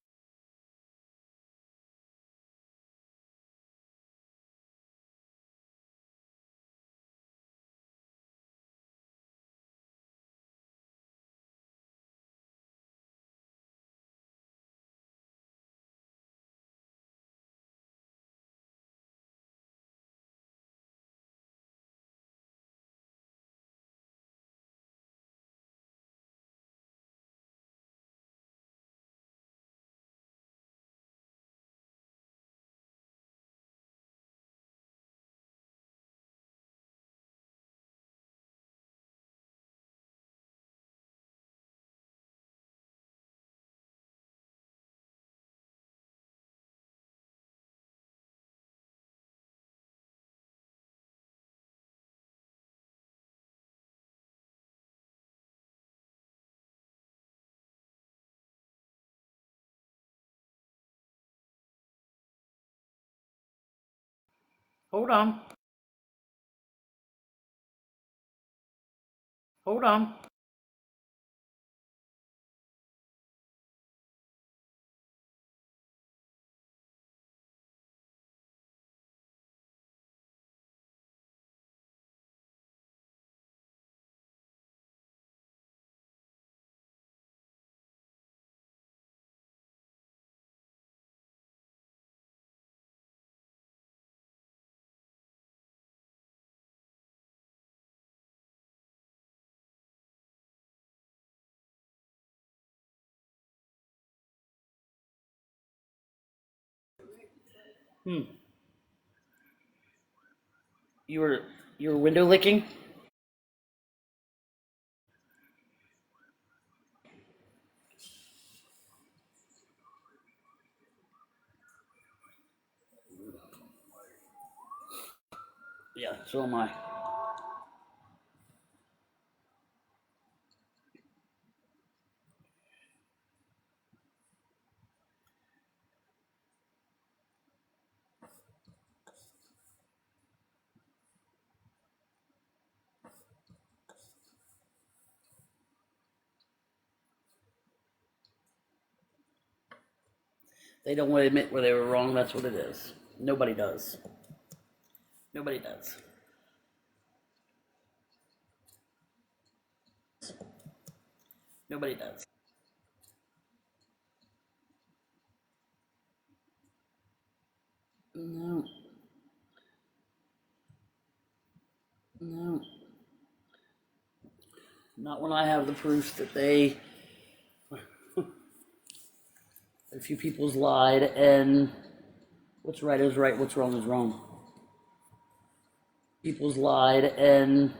Hold on. Hold on. Hmm. You were window licking? Yeah, so am I. They don't want to admit where they were wrong. That's what it is. Nobody does. Nobody does. Nobody does. Not when I have the proof that they, a few people's lied, and what's right is right, what's wrong is wrong. People's lied, and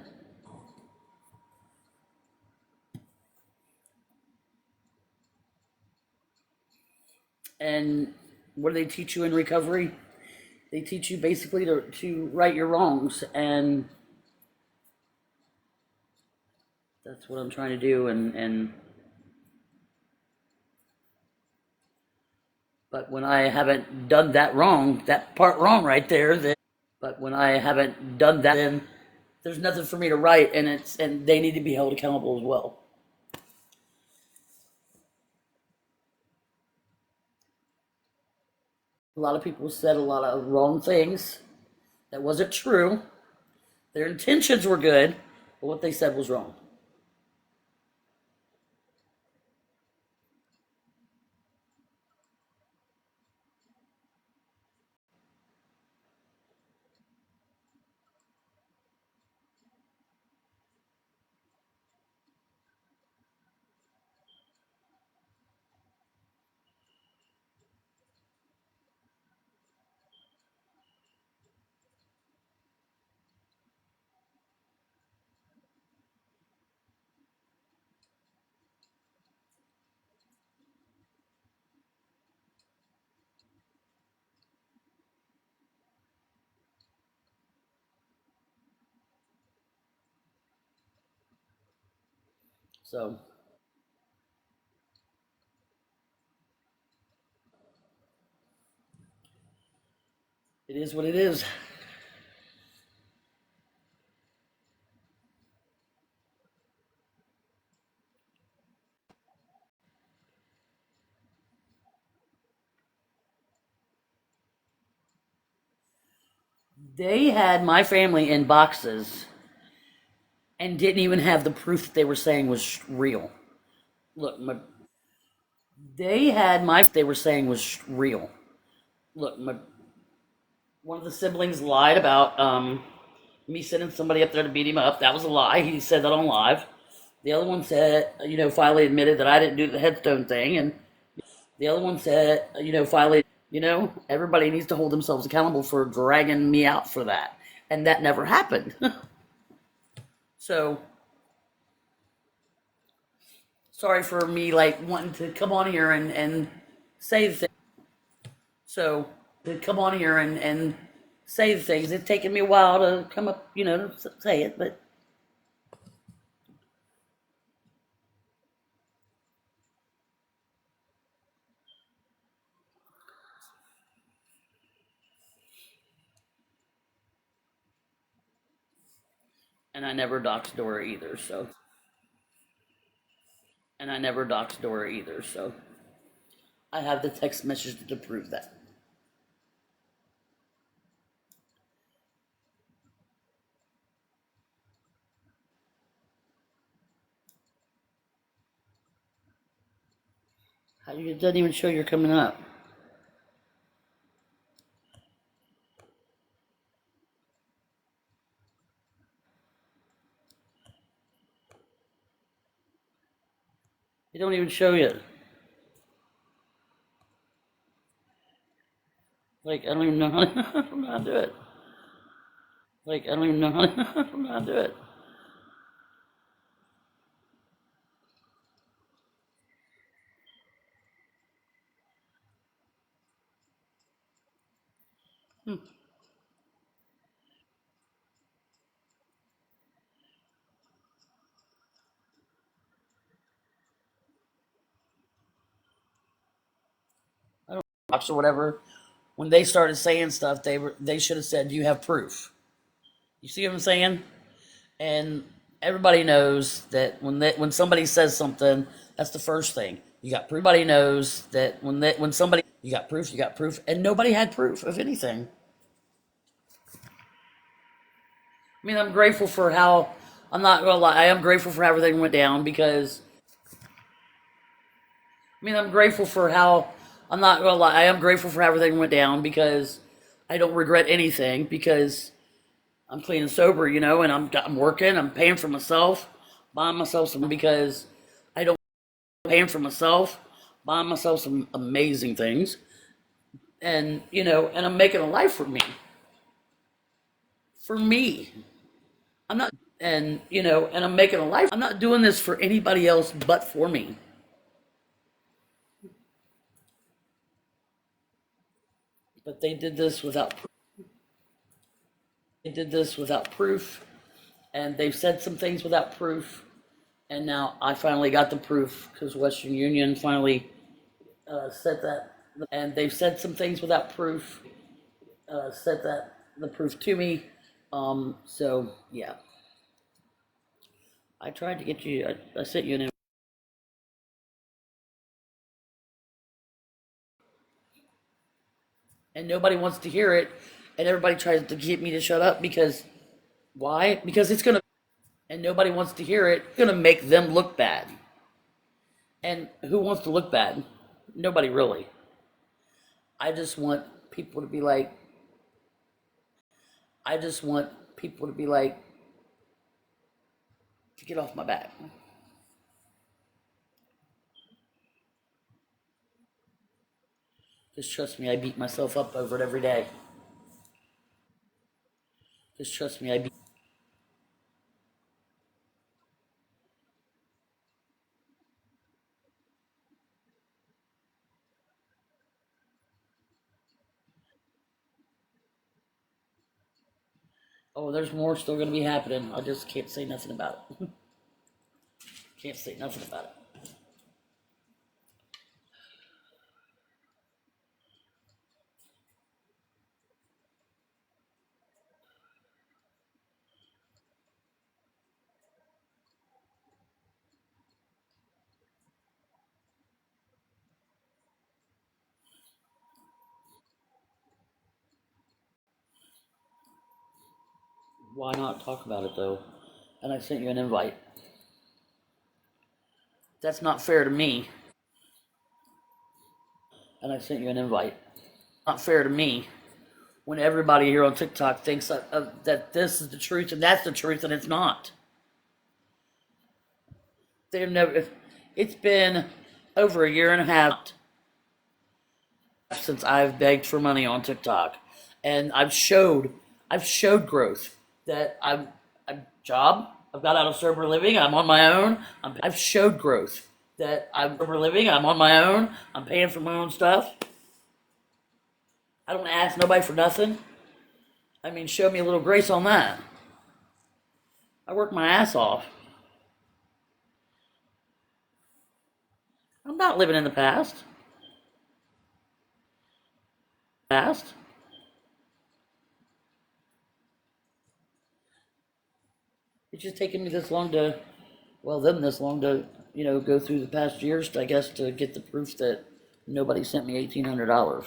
what do they teach you in recovery? They teach you basically to right your wrongs, and that's what I'm trying to do. And but when I haven't done that wrong, that part wrong right there, then but when I haven't done that, then there's nothing for me to write, and they need to be held accountable as well. A lot of people said a lot of wrong things that wasn't true. Their intentions were good, but what they said was wrong. So it is what it is. They had my family in boxes and didn't even have the proof that they were saying was real. Look, they had my they were saying was real. Look, one of the siblings lied about me sending somebody up there to beat him up. That was a lie. He said that on live. The other one said, finally admitted that I didn't do the headstone thing, and the other one said, finally, everybody needs to hold themselves accountable for dragging me out for that, and that never happened. So sorry for me like wanting to come on here and say the thing. So to come on here and say the things. It's taken me a while to come up, to say it, but and I never doxed Dora either. So and I never doxed Dora either. So I have the text message to prove that. It doesn't even show you're coming up. It don't even show you. Like I don't even know how to, I don't know how to do it. Like I don't even know how to, I don't know how to do it. I don't watch or whatever. When they started saying stuff, they should have said, "Do you have proof?" You see what I'm saying? And everybody knows that when somebody says something, that's the first thing. You got proof. Everybody knows that when somebody you got proof, and nobody had proof of anything. I mean, I'm grateful for how. I'm not gonna lie. I am grateful for how everything went down because. I mean, I'm grateful for how. I'm not gonna lie. I am grateful for how everything went down because I don't regret anything because I'm clean and sober, and I'm working. I'm paying for myself. buying myself some because I don't paying for myself, buying myself some amazing things, and and I'm making a life for me. For me, I'm not, and I'm making a life. I'm not doing this for anybody else but for me. But they did this without. They did this without proof, and they've said some things without proof. And now I finally got the proof because Western Union finally said that, and they've said some things without proof. Said that the proof to me. So yeah, I tried to get you. I sent you an. And nobody wants to hear it, and everybody tries to get me to shut up because why? Because it's gonna. And nobody wants to hear it. It's gonna make them look bad. And who wants to look bad? Nobody really. I just want people to be like. I just want people to be like, to get off my back. Just trust me, I beat myself up over it every day. Just trust me, I beat. Oh, there's more still gonna be happening. I just can't say nothing about it. Can't say nothing about it. Why not talk about it though? And I sent you an invite. That's not fair to me. And I sent you an invite. Not fair to me when everybody here on TikTok thinks that this is the truth and that's the truth and it's not. They've never. It's been over a year and a half since I've begged for money on TikTok, and I've showed growth that I'm job. I've got out of sober living. I'm on my own. I've showed growth that I'm sober living. I'm on my own. I'm paying for my own stuff. I don't ask nobody for nothing. I mean, show me a little grace on that. I work my ass off. I'm not living in the past. Past. It's just taken me this long to, well, them this long to, go through the past years, I guess, to get the proof that nobody sent me $1,800.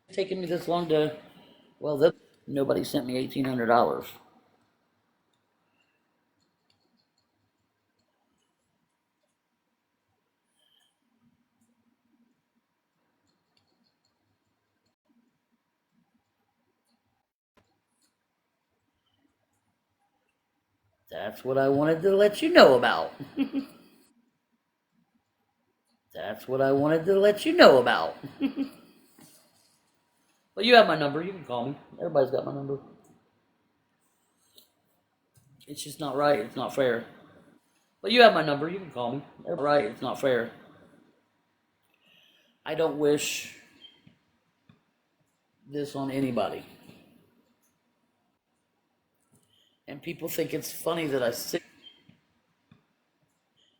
It's taken me this long to, well, them nobody sent me $1,800. That's what I wanted to let you know about. That's what I wanted to let you know about. Well, you have my number. You can call me. Everybody's got my number. It's just not right. It's not fair. But you have my number. You can call me. Right. It's not fair. I don't wish this on anybody. And people think it's funny that I sit.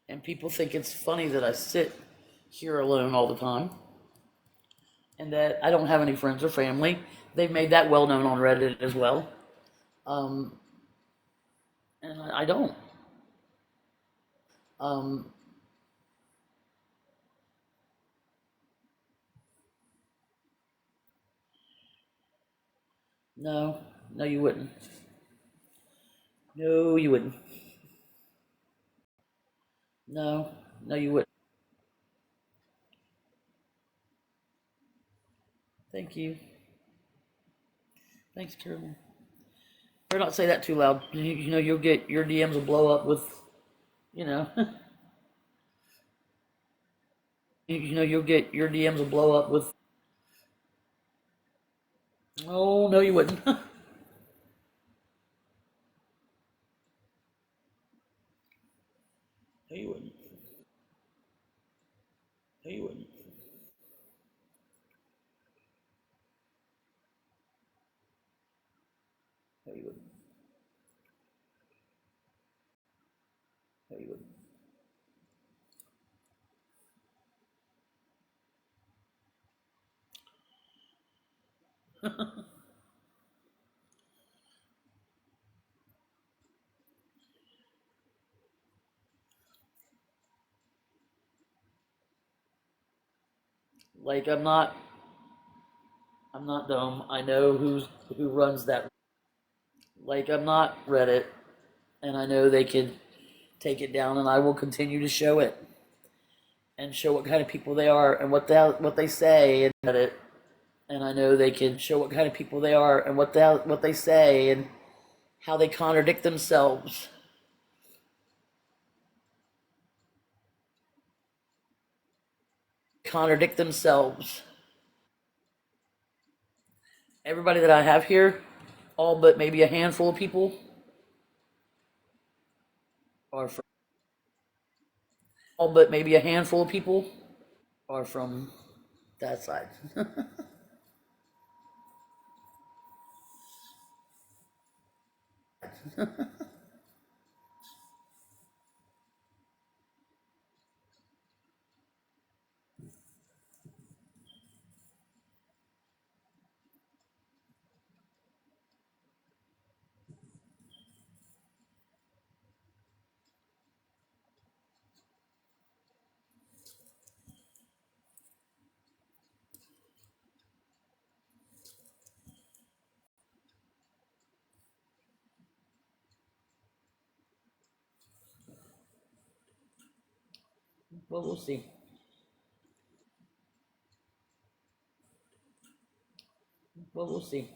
And people think it's funny that I sit here alone all the time. And that I don't have any friends or family. They've made that well known on Reddit as well. Um, and I don't. Um, no, no, you wouldn't. No, you wouldn't. No, no, you wouldn't. Thank you. Thanks, Carolyn. Better not say that too loud. You'll get your DMs will blow up with You know, you'll get your DMs will blow up with, oh no, you wouldn't. No, you wouldn't. No, you wouldn't. No, you wouldn't. No, you wouldn't. Like I'm not dumb. I know who runs that. Like I'm not Reddit, and I know they can take it down, and I will continue to show it and show what kind of people they are and what they say and Reddit, and I know they can show what kind of people they are and what they say and how they contradict themselves. Everybody that I have here, all but maybe a handful of people, are from all but maybe a handful of people are from that side. Well, we'll see. Well, we'll see.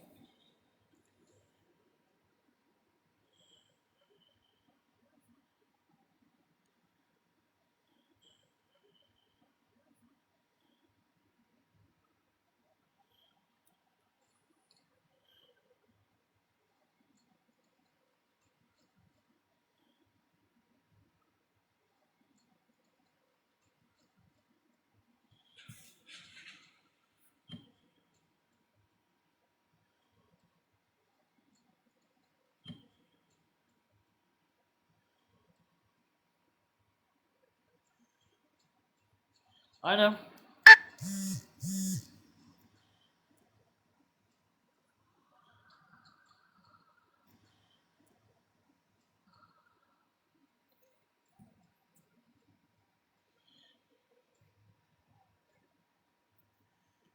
I know.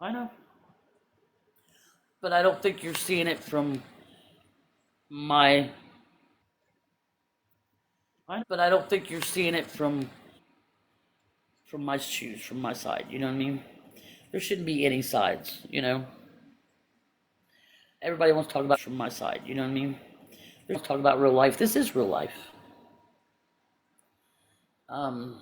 I know. But I don't think you're seeing it from my. But I don't think you're seeing it from my shoes, from my side. You know what I mean? There shouldn't be any sides. Everybody wants to talk about from my side. You know what I mean? There's talk about real life. This is real life. Um,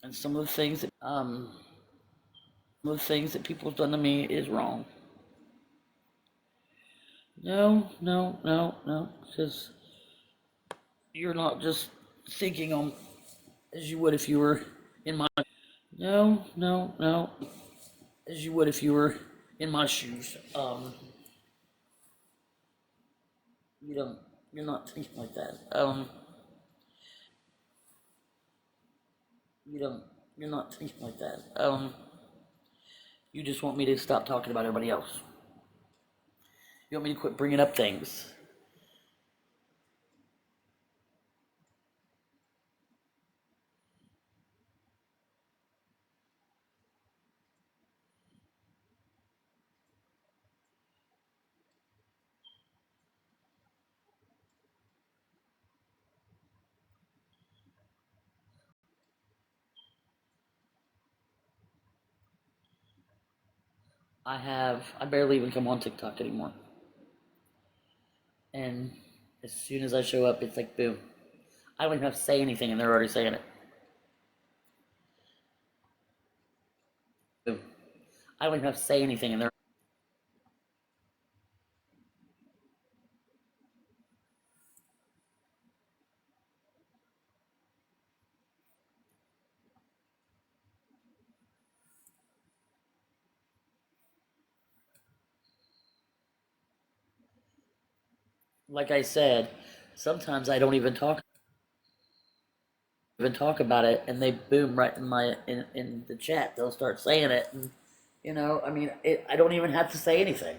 and some of the things that people have done to me is wrong. No, no, no, no. Because you're not just thinking on as you would if you were in my. No, no, no. As you would if you were in my shoes. You don't. You're not thinking like that. You don't. You're not thinking like that. You just want me to stop talking about everybody else. You want me to quit bringing up things. I barely even come on TikTok anymore. And as soon as I show up, it's like boom. I don't even have to say anything, and they're already saying it. Boom. I don't even have to say anything, and they're like I said. Sometimes I don't even talk about it, and they boom right in in the chat. They'll start saying it, and I mean, I don't even have to say anything.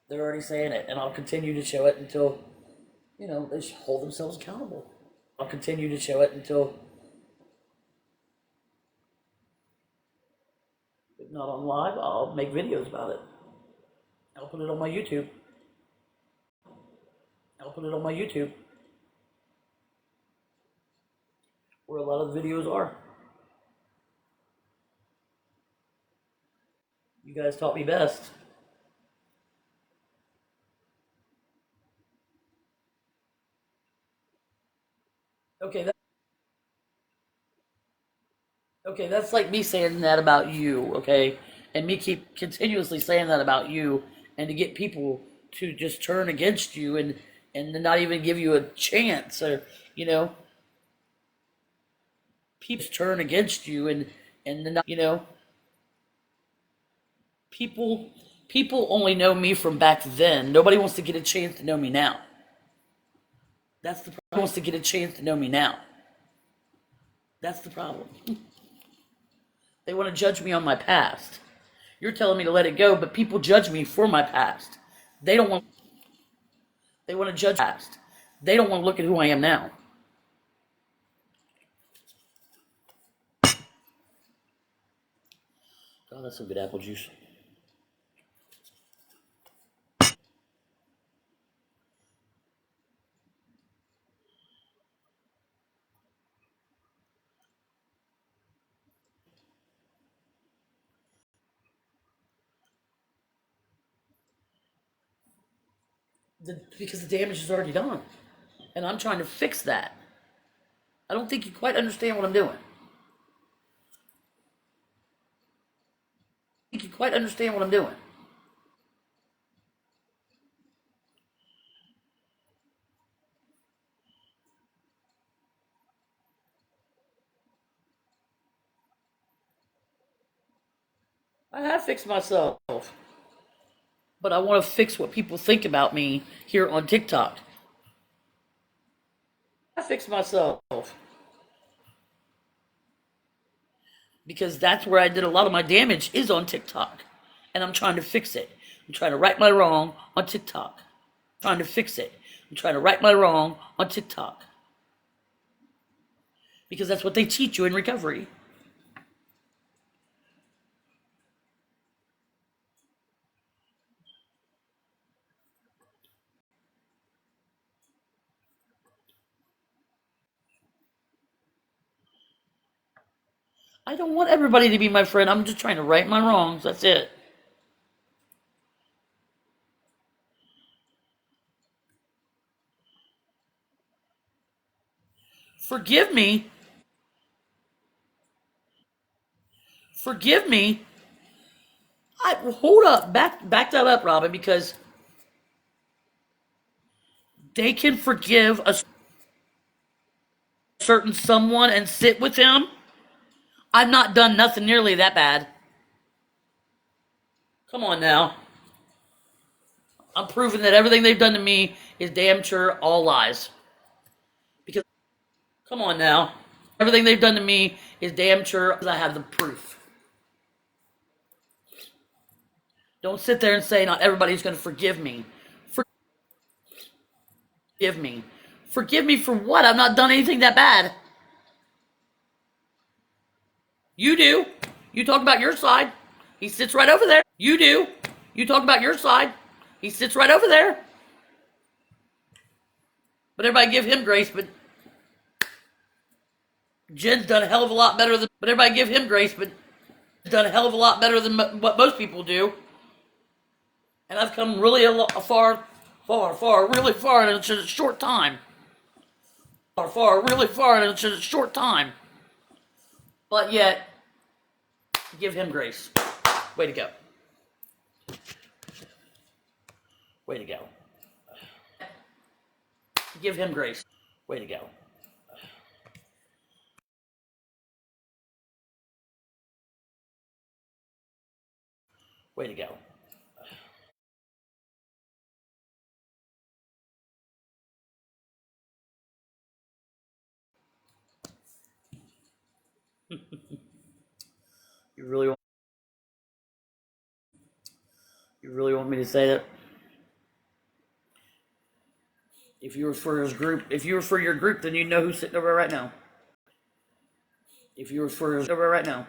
They're already saying it, and I'll continue to show it until they hold themselves accountable. I'll continue to show it until, if not on live, I'll make videos about it. I'll put it on my YouTube. I'll put it on my YouTube, where a lot of the videos are. You guys taught me best. Okay, that's like me saying that about you, okay? And me keep continuously saying that about you, and to get people to just turn against you and to not even give you a chance, or people turn against you and to not, people only know me from back then. Nobody wants to get a chance to know me now. That's the problem. Wants to get a chance to know me now. That's the problem. They want to judge me on my past. You're telling me to let it go, but people judge me for my past. They don't want. They want to judge my past. They don't want to look at who I am now. Oh, that's some good apple juice. Because the damage is already done, and I'm trying to fix that. I don't think you quite understand what I'm doing. I think you quite understand what I'm doing. I have fixed myself, but I want to fix what people think about me here on TikTok. I fixed myself because that's where I did a lot of my damage is on TikTok, and I'm trying to fix it. I'm trying to right my wrong on TikTok. I'm trying to fix it. I'm trying to right my wrong on TikTok because that's what they teach you in recovery. I don't want everybody to be my friend. I'm just trying to right my wrongs. That's it. Forgive me. Forgive me. Hold up. Back that up, Robin, because they can forgive a certain someone and sit with him. I've not done nothing nearly that bad. Come on now. I'm proving that everything they've done to me is damn sure all lies. Because, come on now. Everything they've done to me is damn sure I have the proof. Don't sit there and say not everybody's going to forgive me. Forgive me. Forgive me for what? I've not done anything that bad. You do. You talk about your side. He sits right over there. You do. You talk about your side. He sits right over there. But everybody give him grace, but Jen's done a hell of a lot better than. But everybody give him grace, but done a hell of a lot better than what most people do. And I've come really far far, far, really far in a short time. Far, far, really far in a short time. But yet, give him grace. Way to go. Way to go. Give him grace. Way to go. Way to go. You really want me to say that? If you were for his group, if you were for your group, then you know who's sitting over right now. If you were for his over right now.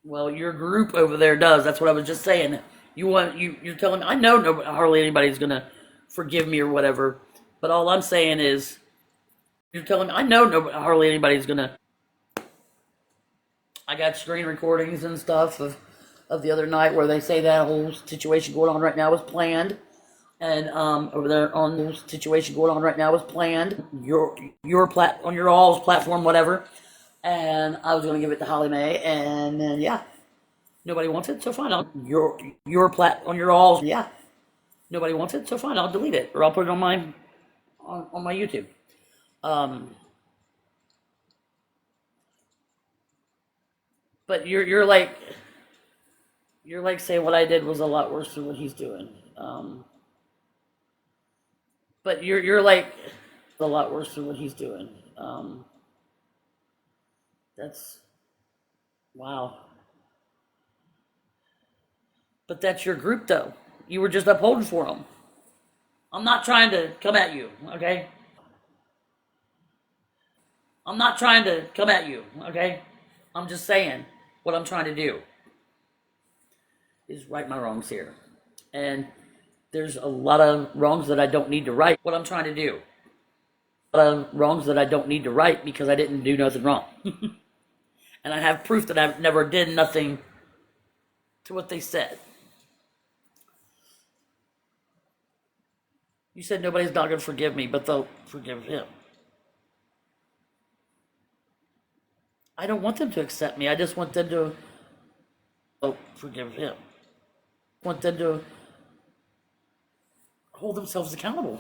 Well, your group over there does. That's what I was just saying. You're telling me I know hardly anybody's gonna forgive me or whatever. But all I'm saying is you're telling me I know hardly anybody's gonna. I got screen recordings and stuff of the other night where they say that whole situation going on right now was planned. And over there on the situation going on right now was planned. On your all's platform, whatever. And I was going to give it to Holly Mae, and then yeah, nobody wants it, so fine. On your all's, yeah, nobody wants it, so fine. I'll delete it or I'll put it on my YouTube. But you're like saying what I did was a lot worse than what he's doing. But you're like a lot worse than what he's doing. That's wow. But that's your group, though. You were just upholding for them. I'm not trying to come at you, okay? I'm not trying to come at you, okay? I'm just saying what I'm trying to do is right my wrongs here. And there's a lot of wrongs that I don't need to right. What I'm trying to do. A lot of wrongs that I don't need to right because I didn't do nothing wrong. And I have proof that I've never did nothing to what they said. You said nobody's not going to forgive me, but they'll forgive him. I don't want them to accept me. I just want them to forgive him. I want them to hold themselves accountable.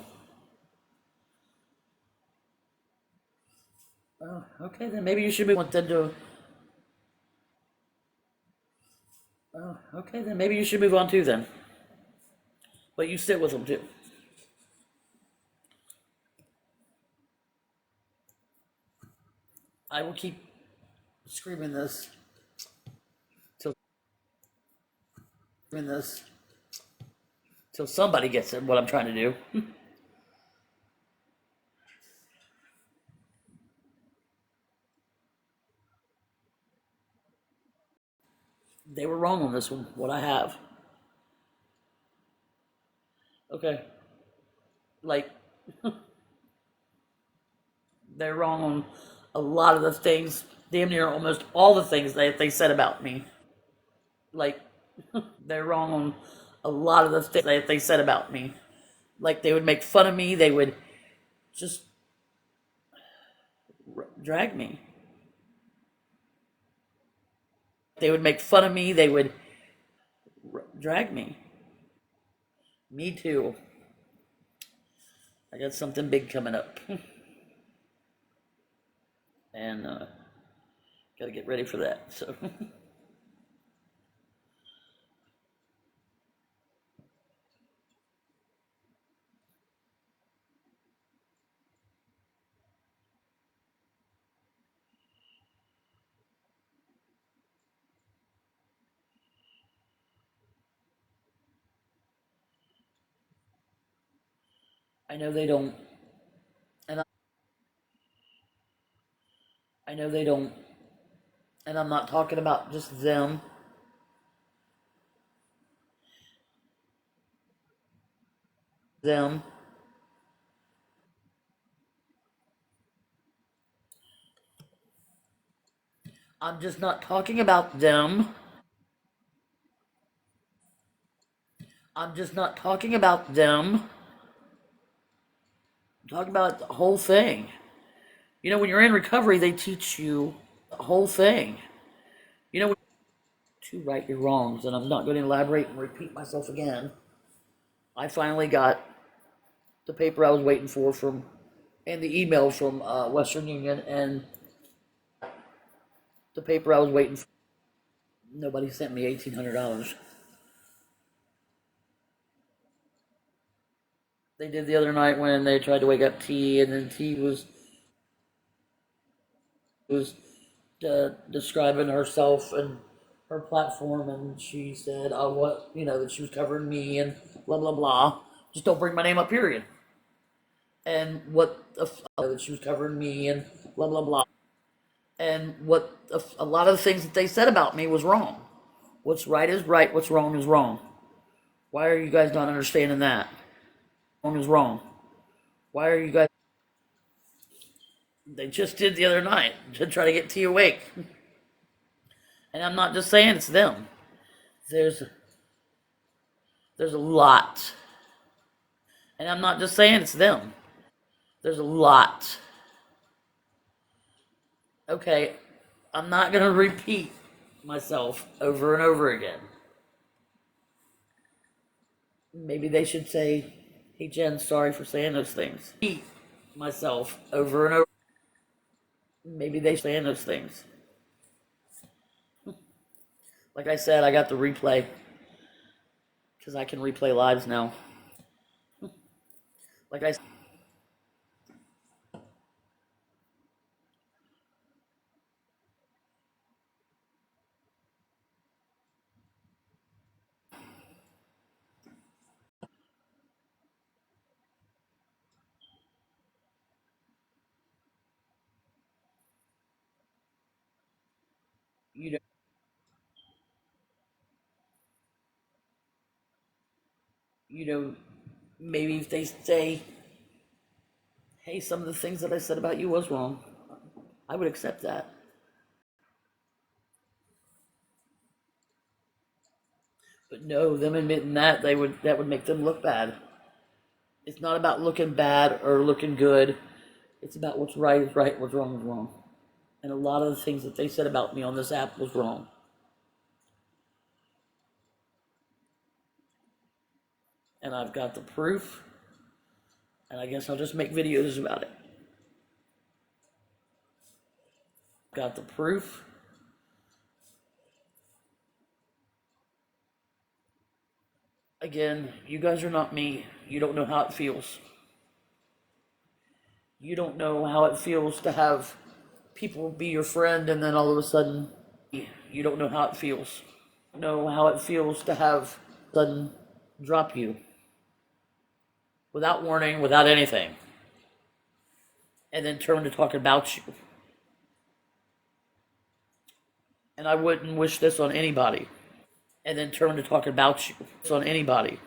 Okay, then maybe you should want them to. Okay, then maybe you should move on too. Then, but you sit with them too. I will keep screaming this till somebody gets it. What I'm trying to do. They were wrong on this one. What I have. Okay. Like they're wrong on a lot of the things, damn near almost all the things that they said about me. Like they're wrong on a lot of the things that they said about me. Like they would make fun of me. They would just drag me. They would make fun of me. They would drag me. Me too. I got something big coming up. And got to get ready for that. So I know they don't. And I know they don't. And I'm not talking about just them. Them. I'm just not talking about them. I'm just not talking about them. I'm talking about the whole thing. You know, when you're in recovery, they teach you the whole thing. You know, to right your wrongs, and I'm not going to elaborate and repeat myself again. I finally got the paper I was waiting for from, and the email from Western Union, and the paper I was waiting for. Nobody sent me $1,800. They did the other night when they tried to wake up T, and then T was describing herself and her platform, and she said, "Oh, what that she was covering me and blah blah blah. Just don't bring my name up, period." And what that she was covering me and blah blah blah. And what a lot of the things that they said about me was wrong. What's right is right. What's wrong is wrong. Why are you guys not understanding that? Wrong is wrong. Why are you guys? They just did the other night to try to get T awake. And I'm not just saying it's them. There's there's a lot. And I'm not just saying it's them. There's a lot. Okay, I'm not going to repeat myself over and over again. Maybe they should say, "Hey Jen, sorry for saying those things." Repeat myself over and over. Maybe they should say those things. Like I said, I got the replay because I can replay lives now. Like I, you know, you know, maybe if they say, "Hey, some of the things that I said about you was wrong," I would accept that. But no, them admitting that would make them look bad. It's not about looking bad or looking good. It's about what's right is right, what's wrong is wrong. And a lot of the things that they said about me on this app was wrong. And I've got the proof, and I guess I'll just make videos about it. Got the proof. Again, you guys are not me. You don't know how it feels. You don't know how it feels to have people be your friend and then all of a sudden, you don't know how it feels. You don't know how it feels to have sudden drop you without warning, without anything, and then turn to talk about you. And I wouldn't wish this on anybody. And then turn to talk about you. It's on anybody.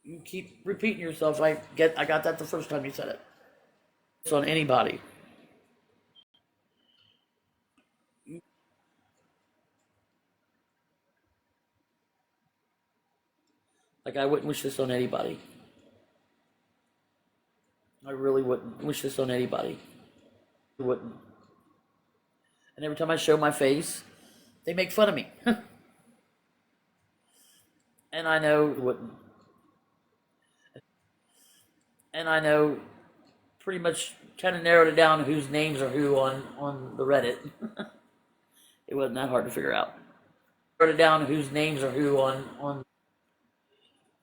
You keep repeating yourself. I got that the first time you said it. It's on anybody. Like I wouldn't wish this on anybody. I really wouldn't wish this on anybody. I wouldn't. And every time I show my face, they make fun of me. And I know wouldn't. And I know pretty much kind of narrowed it down whose names are who on the Reddit. It wasn't that hard to figure out. Narrowed it down whose names are who on.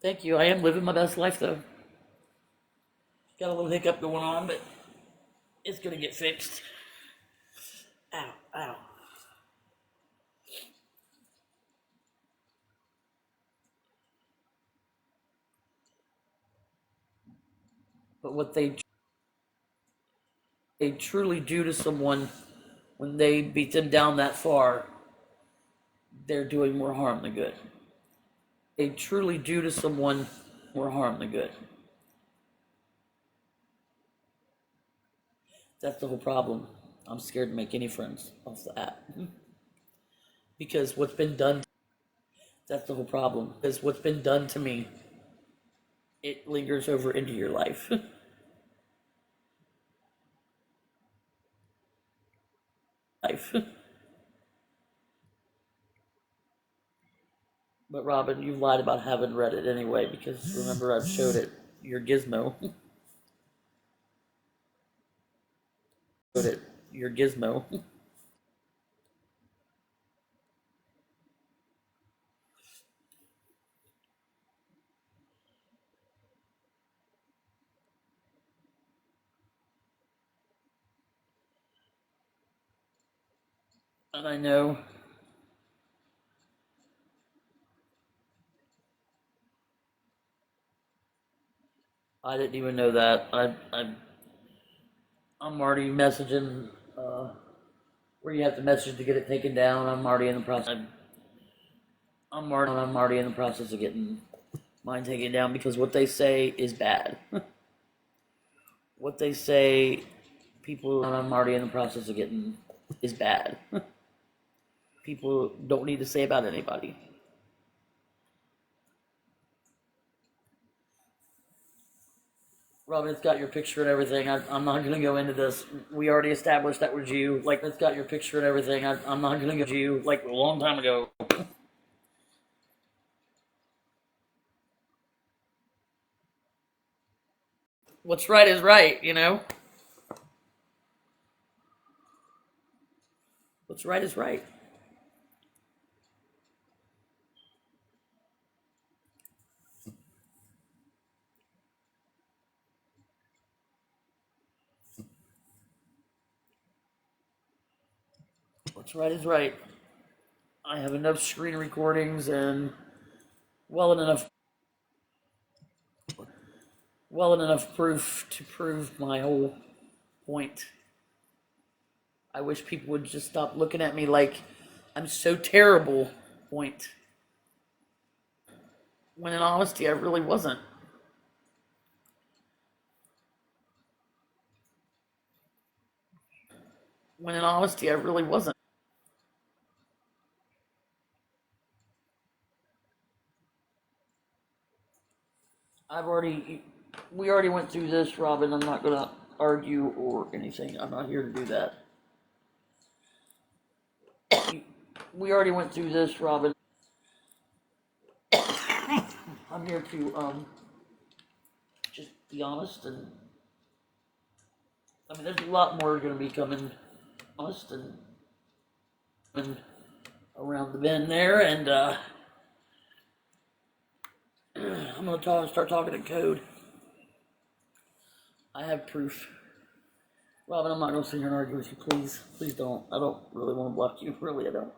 Thank you. I am living my best life though. Got a little hiccup going on, but it's gonna get fixed. Ow, ow. But what they truly do to someone when they beat them down that far, they're doing more harm than good. They truly do to someone more harm than good. That's the whole problem. I'm scared to make any friends off the app. Because what's been done, that's the whole problem. Because what's been done to me, it lingers over into your life. Life. But Robin, you lied about having read it anyway, because remember I've showed it your gizmo. Showed it your gizmo. And I know I didn't even know that. I'm already messaging where you have to message to get it taken down. I'm already in the process. I'm already in the process of getting mine taken down because what they say is bad. What they say, people. I'm already in the process of getting is bad. People don't need to say about anybody. Robin, it's got your picture and everything. I'm not gonna go into this. We already established that was you. Like, it's got your picture and everything. I'm not gonna go to you like a long time ago. What's right is right, you know? What's right is right. What's right is right. I have enough screen recordings and well enough proof to prove my whole point. I wish people would just stop looking at me like I'm so terrible. Point. When in honesty, I really wasn't. When in honesty, I really wasn't. I've already, we already went through this, Robin. I'm not gonna argue or anything. I'm not here to do that. We already went through this, Robin. I'm here to just be honest, and I mean, there's a lot more going to be coming. Honest and around the bend there, and I'm gonna start talking in code. I have proof. Robin, I'm not gonna sit here and argue with you, please. Please don't. I don't really want to block you. Really, I don't.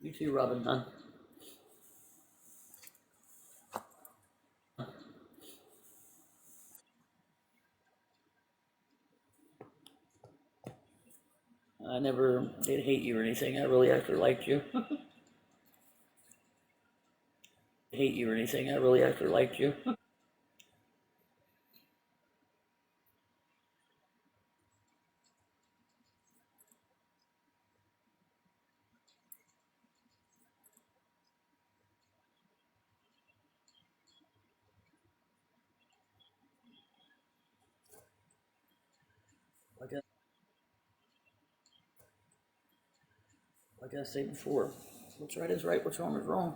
You too, Robin, huh? I never did hate you or anything. I really actually liked you. Hate you or anything. I really actually liked you. like I, like I said before, what's right is right. What's wrong is wrong.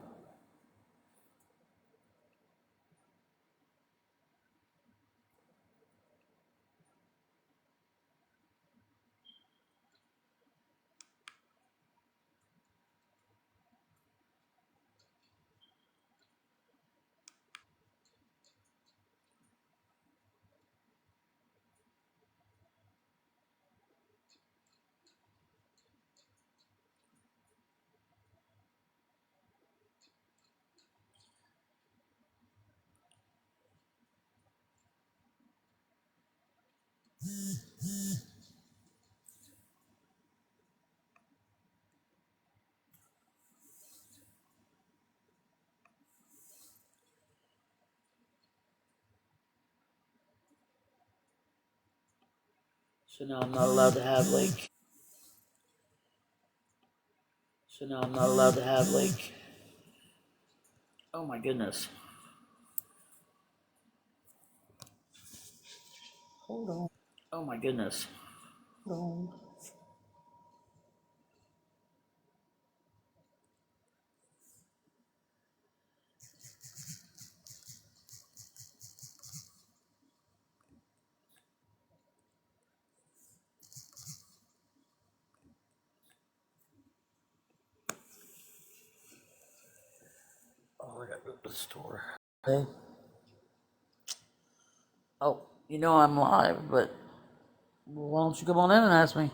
So now I'm not allowed to have like. So now I'm not allowed to have like. Oh my goodness. Oh my goodness. Oh, I gotta go to the store. Hey. Oh, you know I'm live, but why don't you come on in and ask me?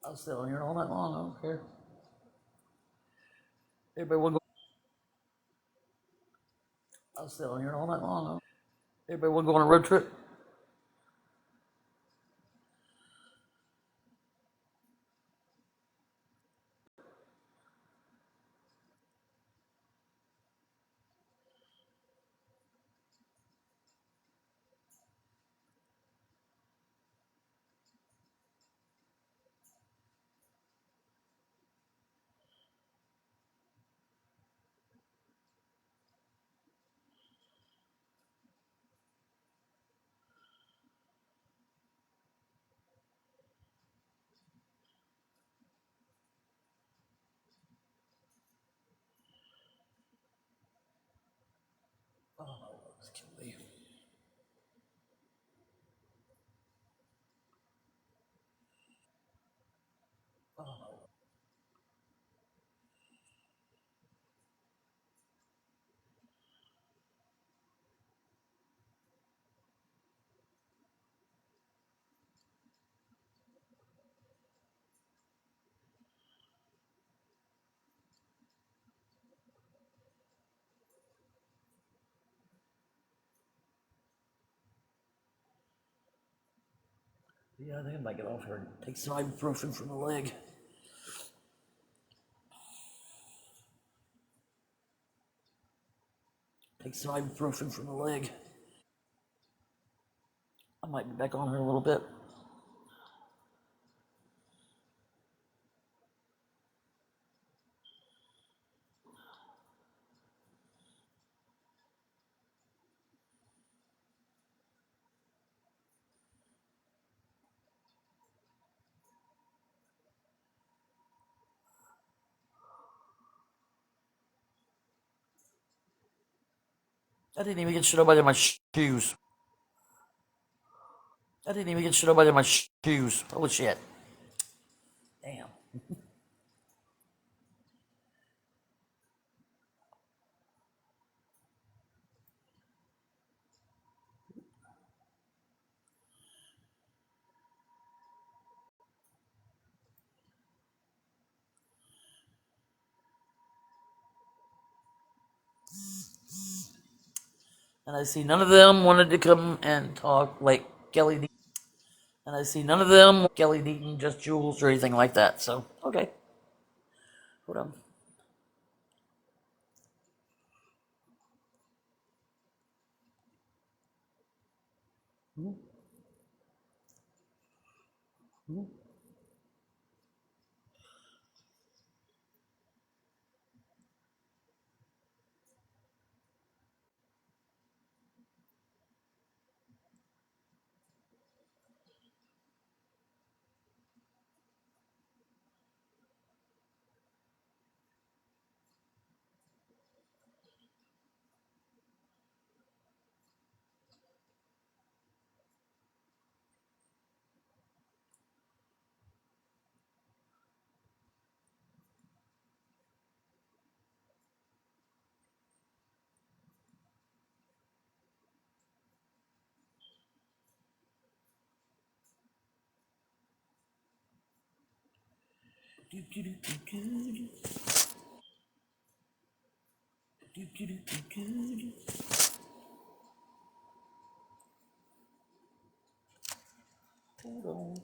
I'll stay on here all night long. I don't care. Everybody want to go? I'll stay on here all night long. Everybody want to go on a road trip? Oh, it's killing me. Yeah, I think I might get off here and take some ibuprofen from the leg. Take some ibuprofen from the leg. I might be back on here in a little bit. I didn't even get shit up by my shoes. I didn't even get shit up by my shoes. Holy shit. Damn. And I see none of them wanted to come and talk like Kelly Deaton. And I see none of them Kelly Deaton, just Jules or anything like that. So, okay. Hold on. Do, do, do, do, do, do, do, do, do, do, do. Hold on.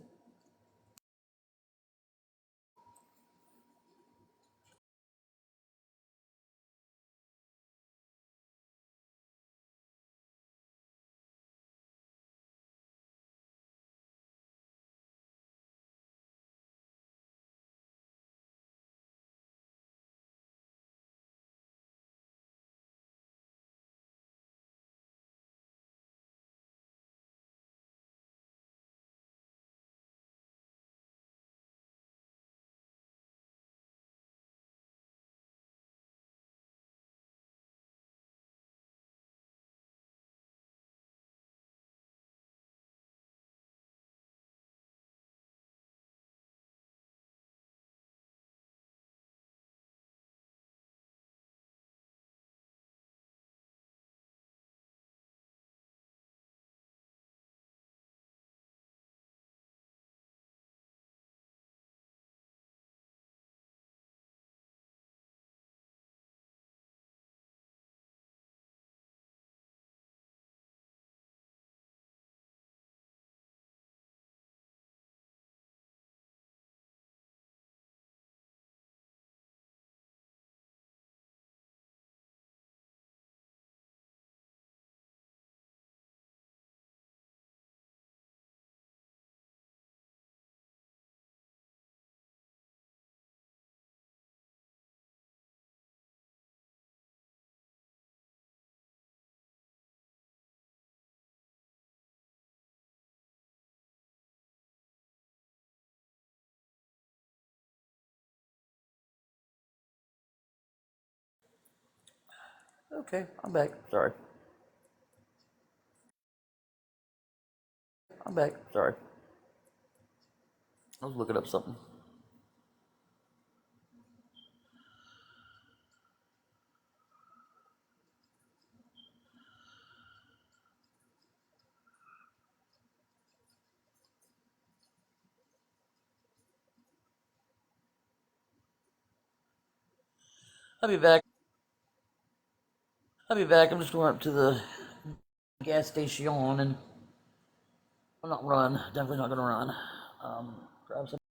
Okay, I'm back. Sorry. I'm back. Sorry. I was looking up something. I'll be back. I'll be back. I'm just going up to the gas station and I'm not run. Definitely not gonna run. Grab some.